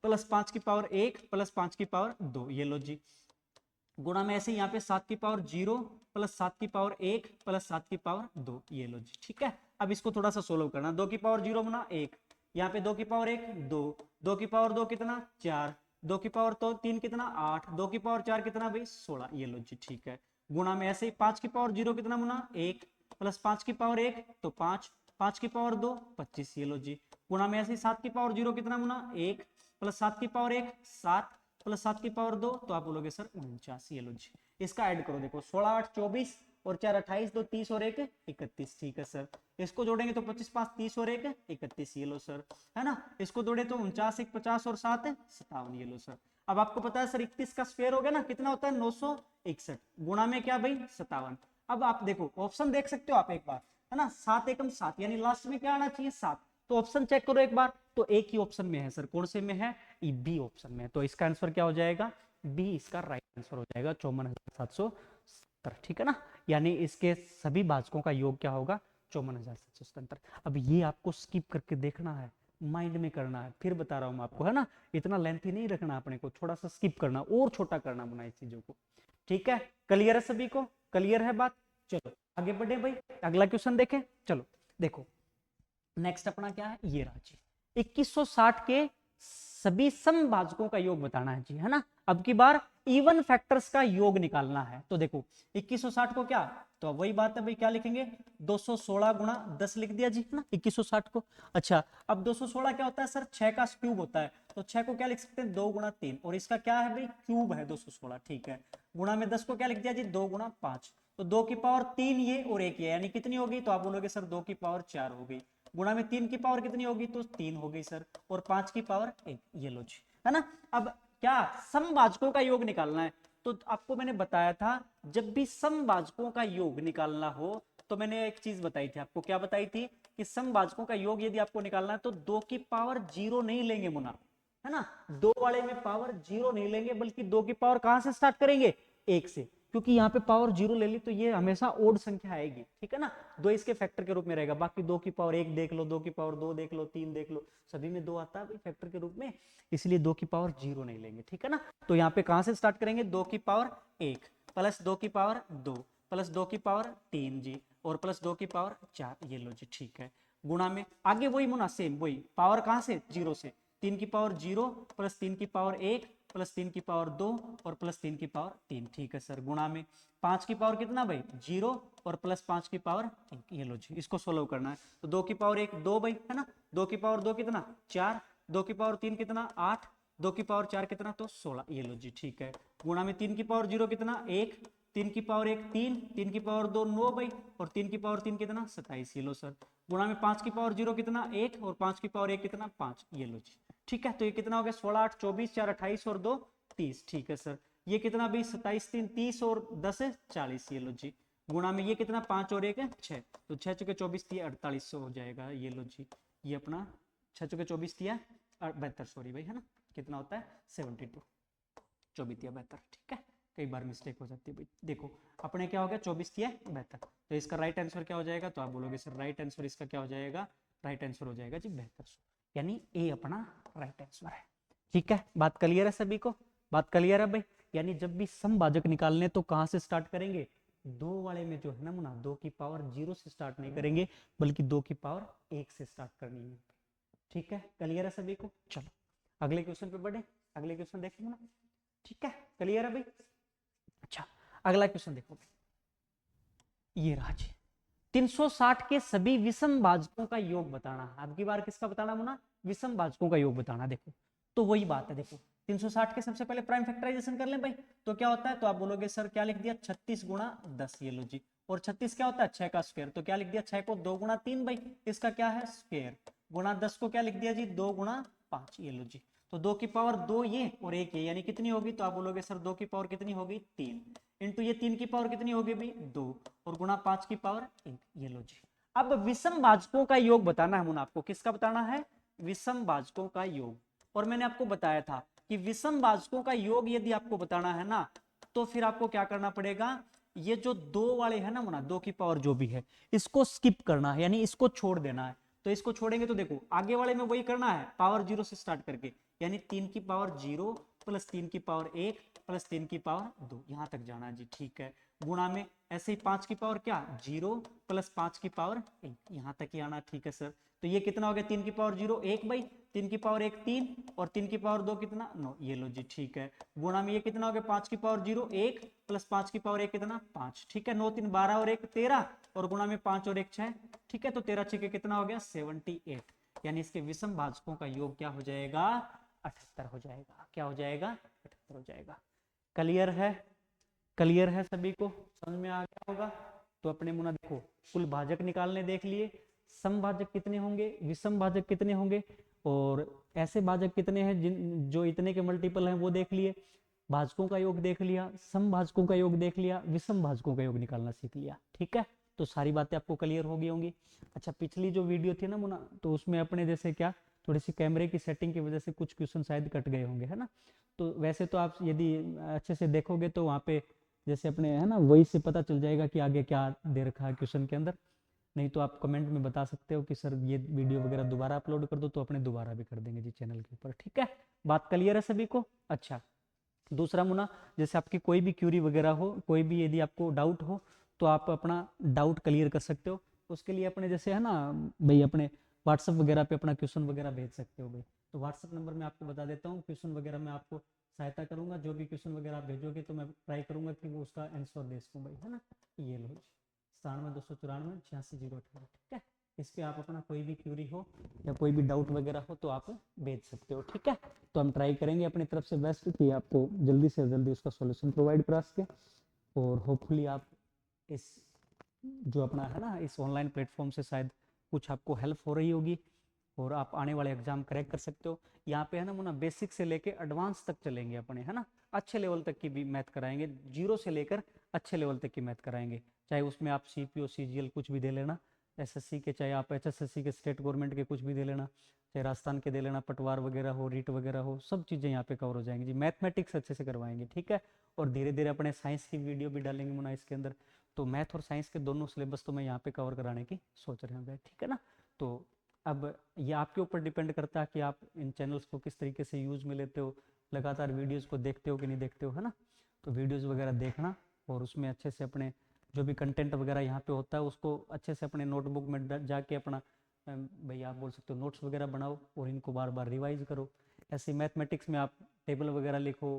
प्लस 5 की पावर 1 प्लस 5 की पावर 2, ये लो जी, गुणा में ऐसे यहाँ पे 7 की पावर 0 प्लस 7 की पावर 1 प्लस 7 की पावर 2, ये लो जी ठीक है। अब इसको थोड़ा सा सोल्व करना, 2 की पावर 0 गुना 1, यहाँ पे 2 की पावर 1 2, 2 की पावर 2 कितना 4, 2 की पावर तो 3 कितना 8, 2 की पावर 4 कितना भाई 16, ये लो जी ठीक है। गुणा में ऐसे ही 5 की पावर 0 कितना गुना 1 प्लस 5 की पावर 1 तो 5, 5 की पावर 2 25, ये लो जी। गुणा में ऐसे ही 7 की पावर 0 कितना गुना 1 प्लस 7 की पावर 1 7 प्लस 7 की पावर 2 तो आप बोलोगे सर 49, ये लो जी। इसका ऐड करो, देखो 16 8 24 और 4 28, 2 30 और 1 31, ठीक है सर। इसको जोड़ेंगे तो 25 5 30 और 1 31, ये लो सर, है ना। इसको जोड़े तो 49 1 50 और 7 57, ये लो सर। अब आपको पता है सर 31 का स्क्वायर हो गया ना, कितना होता है 961, गुणा में क्या भाई 57। अब आप देखो ऑप्शन देख सकते हो आप एक बार, है ना, 7 एकम 7 यानी लास्ट में क्या आना चाहिए 7, तो ऑप्शन चेक करो एक बार, तो एक ही ऑप्शन में है सर, कौन से में है, बी ऑप्शन में है। तो इसका आंसर क्या हो जाएगा, बी इसका राइट आंसर हो जाएगा 54,770, ठीक है ना। यानी इसके सभी भाजकों का योग क्या होगा 54,770। अब ये आपको स्किप करके देखना है, माइंड में करना है, फिर बता रहा हूं मैं आपको, है ना, इतना लेंथी नहीं रखना अपने को, थोड़ा सा स्किप करना और छोटा करना बना इस चीजों को, ठीक है। क्लियर है सभी को, क्लियर है बात। चलो आगे बढ़े भाई, अगला क्वेश्चन देखें। चलो देखो नेक्स्ट अपना क्या है, ये राजी 2160 के सभी समभाजकों का योग बताना है जी, है ना। अब की बार इवन फैक्टर्स का योग निकालना है। तो देखो 2160 को क्या, तो वही बात है भाई, क्या लिखेंगे 216 गुणा 10 लिख दिया जी, है ना 2160 को। अच्छा अब 216 क्या होता है सर 6 का क्यूब होता है, तो 6 को क्या लिख सकते हैं 2 गुणा 3, और इसका क्या है भाई क्यूब है 216, ठीक है। गुणा में 10 को क्या लिख दिया जी 2 गुणा 5, तो 2 की पावर 3 ये और 1 ये, यानी कितनी होगी, तो आप बोलोगे सर 2 की पावर 4 हो गई। गुणा में 3 की पावर कितनी होगी, तो 3 हो गई सर, और 5 की पावर 1, ये लो जी, है ना। अब क्या समभाजकों का योग निकालना है, तो आपको मैंने बताया था जब भी समभाजकों का योग निकालना हो, तो मैंने एक चीज बताई थी आपको, क्या बताई थी कि समभाजकों का योग यदि आपको निकालना है तो 2 की पावर 0 नहीं लेंगे मुना, है ना, 2 वाले में पावर 0 नहीं लेंगे, बल्कि 2 की पावर कहां से स्टार्ट करेंगे 1 से, क्योंकि यहाँ पे पावर 0 ले ली तो ये हमेशा ओड संख्या आएगी, ठीक है ना। 2 इसके फैक्टर के रूप में रहेगा, बाकी 2 की पावर 1 देख लो, 2 की पावर 2 देख लो, 3 देख लो, सभी में 2 आता है फैक्टर के रूप में, इसलिए 2 की पावर 0 नहीं लेंगे, ठीक है ना। तो यहाँ पे कहां से स्टार्ट करेंगे 2 की पावर 1 प्लस 2 की पावर 2 प्लस 2 की पावर 3 जी, और प्लस 2 की पावर 4, ये लो जी ठीक है। गुणा में आगे वही मुना सेम वही, पावर कहां से 0 से, 3 की पावर 0 प्लस 3 की पावर 1 प्लस 3 की पावर 2 और प्लस 3 की पावर 3, ठीक है सर। गुणा में 5 की पावर कितना भाई 0 और प्लस 5 की पावर 1, ये लो जी, इसको सोल्व करना है। तो 2 की पावर 1 2 भाई, है ना, 2 की पावर 2 कितना 4, 2 की पावर 3 कितना 8, 2 की पावर 4 कितना तो 16, ये लो जी ठीक है। गुणा में 3 की पावर 0 कितना 1, 3 की पावर 1 3, 3 की पावर 2 9 भाई, और 3 की पावर 3 कितना 27, ये लो सर। गुणा में 5 की पावर 0 कितना 1 और 5 की पावर 1 कितना 5, ये लो जी ठीक है। तो ये कितना हो गया 16 8 24 4 28 और 2 30, ठीक है सर। ये कितना भी 27 3 30 और 10 40, ये लो जी। गुणा में ये कितना 5 और 1 6, तो 6 चुके 24 थी 48 हो जाएगा, ये लो जी। ये अपना 6 चुके 24 थी 72, सॉरी भाई, है ना, कितना होता है 72, 24 या 72, ठीक है। कई बार मिस्टेक हो जाती है भाई। देखो अपने क्या हो गया 24 या 72, तो इसका राइट आंसर क्या हो जाएगा, तो आप बोलोगे सर राइट आंसर इसका क्या हो जाएगा, राइट आंसर हो जाएगा जी 7200, यानी ए अपना राइट आंसर है, ठीक है। बात क्लियर है सभी को, बात क्लियर है भाई। यानी जब भी समभाजक निकालने तो कहां से स्टार्ट करेंगे, 2 वाले में जो है ना मुना 2 की पावर 0 से स्टार्ट नहीं करेंगे, बल्कि 2 की पावर 1 से स्टार्ट करनी है, ठीक है। क्लियर है सभी को, चलो अगले क्वेश्चन पे बढ़े, अगले क्वेश्चन देखेंगे ना, ठीक है। क्लियर है भाई, अगला क्वेश्चन देखो, ये रहा जी, 360 के सभी विषम भाजकों का योग बताना। आपकी बार किसका बताना मुना, विषम भाजकों का योग बताना। देखो तो वही बात है, देखो 360 के सबसे पहले प्राइम फैक्टराइजेशन कर लें भाई, तो क्या होता है, तो आप बोलोगे सर क्या लिख दिया, 36 गुणा 10, ये लो जी, और 36 क्या होता है, 6 का स्क्वायर, तो क्या लिख दिया, 6 को 2 गुणा 3 भाई, इसका क्या है स्क्वायर, गुणा 10 को क्या लिख दिया जी, 2 गुणा 5, ये लो जी, तो 2 की पावर 2 ये और 1 ये, यानी कितनी होगी, तो आप बोलोगे सर 2 की पावर कितनी होगी, 3, इंटू ये 3 की पावर कितनी होगी भाई 2, और गुणा 5 की पावर 1, ये लो जी। अब विषम भाजकों का योग बताना है मुना आपको, किसका बताना है, विषम भाजकों का योग। और मैंने आपको बताया था कि विषम भाजकों का योग यदि आपको बताना है ना, तो फिर आपको क्या करना पड़ेगा, ये जो 2 वाले है ना मुना, 2 की पावर जो भी है, इसको स्किप करना है, यानी इसको छोड़ देना है। तो इसको छोड़ेंगे तो देखो आगे वाले में वही करना है, पावर 0 से स्टार्ट करके, यानी 3 की पावर 0 प्लस 3 की पावर 1 प्लस 3 की पावर 2, यहां तक जाना है जी, ठीक है। गुणा में ऐसे ही 5 की पावर क्या 0 प्लस 5 की पावर 1, यहां तक ही आना, ठीक है सर। तो ये कितना हो गया, 3 की पावर 0 1 भाई, 3 की पावर 1 3, और 3 की पावर 2 कितना 9, ये लो जी, ठीक है। गुणा में ये कितना हो गया, 5 की पावर 0 1 प्लस 5 की पावर 1 कितना 5, ठीक है। 9 3 12 और 1 13, और गुणा में 5 और 1 6, ठीक है। तो 13 6 के कितना हो गया 78, यानी इसके विषम भाजकों का योग क्या हो जाएगा, 78 हो जाएगा। क्या हो जाएगा, 78 हो जाएगा। क्लियर है, क्लियर है सभी को, समझ में आ गया होगा। तो अपने मुना देखो कुल भाजक निकालने देख लिए, समभाजक कितने होंगे, विषम भाजक कितने होंगे, और ऐसे भाजक कितने हैं जिन जो इतने के मल्टीपल हैं वो देख लिए, भाजकों का योग देख लिया, समभाजकों का योग देख लिया, विषम भाजकों का योग निकालना सीख लिया, ठीक है। तो सारी बातें आपको क्लियर हो गई होंगी। अच्छा पिछली जो वीडियो थी ना मुना, तो उसमें अपने जैसे क्या थोड़ी सी कैमरे की सेटिंग की वजह से कुछ क्वेश्चन शायद कट गए होंगे, है ना। तो वैसे तो आप यदि अच्छे से देखोगे तो वहाँ पे जैसे अपने है ना वही से पता चल जाएगा कि आगे क्या दे रखा है क्वेश्चन के अंदर। नहीं तो आप कमेंट में बता सकते हो कि सर ये वीडियो वगैरह दोबारा अपलोड कर दो, तो अपने दोबारा भी कर देंगे जी चैनल के ऊपर, ठीक है। बात क्लियर है सभी को। अच्छा दूसरा मुना, जैसे आपकी कोई भी क्यूरी वगैरह हो, कोई भी यदि आपको डाउट हो, तो आप अपना डाउट क्लियर कर सकते हो। उसके लिए अपने जैसे है ना भाई, अपने व्हाट्सअप वगैरह पे अपना क्वेश्चन वगैरह भेज सकते हो भाई। तो व्हाट्सअप नंबर मैं आपको बता देता हूँ, क्वेश्चन वगैरह मैं आपको सहायता करूंगा, जो भी क्वेश्चन वगैरह आप भेजोगे तो मैं ट्राई करूंगा कि वो उसका आंसर दे सकूँ भाई, है ना। ये लो 97 294 86 0 18, ठीक है। इस पे आप अपना कोई भी क्यूरी हो या कोई भी डाउट वगैरह हो तो आप भेज सकते हो, ठीक है। तो हम ट्राई करेंगे अपनी तरफ से बेस्ट कि आपको जल्दी से जल्दी उसका सॉल्यूशन प्रोवाइड करा सके, और होपफुली आप इस जो अपना है ना इस ऑनलाइन प्लेटफॉर्म से शायद कुछ आपको हेल्प हो रही होगी, और आप आने वाले एग्जाम क्रैक कर सकते हो। यहाँ पे है ना मुना बेसिक से लेके एडवांस तक चलेंगे अपने, है ना। अच्छे लेवल तक की भी मैथ कराएंगे, जीरो से लेकर अच्छे लेवल तक की मैथ कराएंगे। चाहे उसमें आप सीपीओ सीजीएल कुछ भी दे लेना, एसएससी के, चाहे आप एचएसएससी के, स्टेट गवर्नमेंट के कुछ भी दे लेना, चाहे राजस्थान के दे लेना, पटवार वगैरह हो, रीट वगैरह हो, सब चीज़ें यहाँ पे कवर हो जाएंगी जी। मैथमेटिक्स अच्छे से करवाएंगे, ठीक है। और धीरे धीरे अपने साइंस की वीडियो भी डालेंगे मुना इसके अंदर। तो मैथ और साइंस के दोनों सिलेबस तो मैं यहाँ पे कवर कराने की सोच रहे हैं, ठीक है ना। तो अब ये आपके ऊपर डिपेंड करता है कि आप इन चैनल्स को किस तरीके से यूज में लेते हो, लगातार वीडियोस को देखते हो कि नहीं देखते हो, है ना। तो वीडियोस वगैरह देखना, और उसमें अच्छे से अपने जो भी कंटेंट वगैरह यहाँ पे होता है उसको अच्छे से अपने नोटबुक में जाके अपना भाई आप बोल सकते हो नोट्स वगैरह बनाओ, और इनको बार बार रिवाइज करो। ऐसे मैथमेटिक्स में आप टेबल वगैरह लिखो,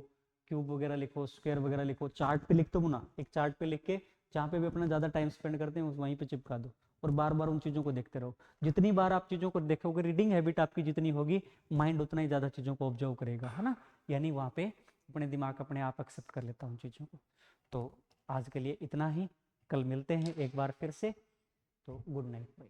क्यूब वगैरह लिखो, स्क्वायर वगैरह लिखो, चार्ट पे लिख दो ना, एक चार्ट पे लिख के जहाँ पे भी अपना ज़्यादा टाइम स्पेंड करते हैं वहीं पे चिपका दो, और बार बार उन चीज़ों को देखते रहो। जितनी बार आप चीज़ों को देखोगे, रीडिंग हैबिट आपकी जितनी होगी, माइंड उतना ही ज़्यादा चीज़ों को ऑब्जर्व करेगा, है ना। यानी वहाँ पे अपने दिमाग अपने आप एक्सेप्ट कर लेता उन चीज़ों को। तो आज के लिए इतना ही, कल मिलते हैं एक बार फिर से। तो गुड नाइट भाई।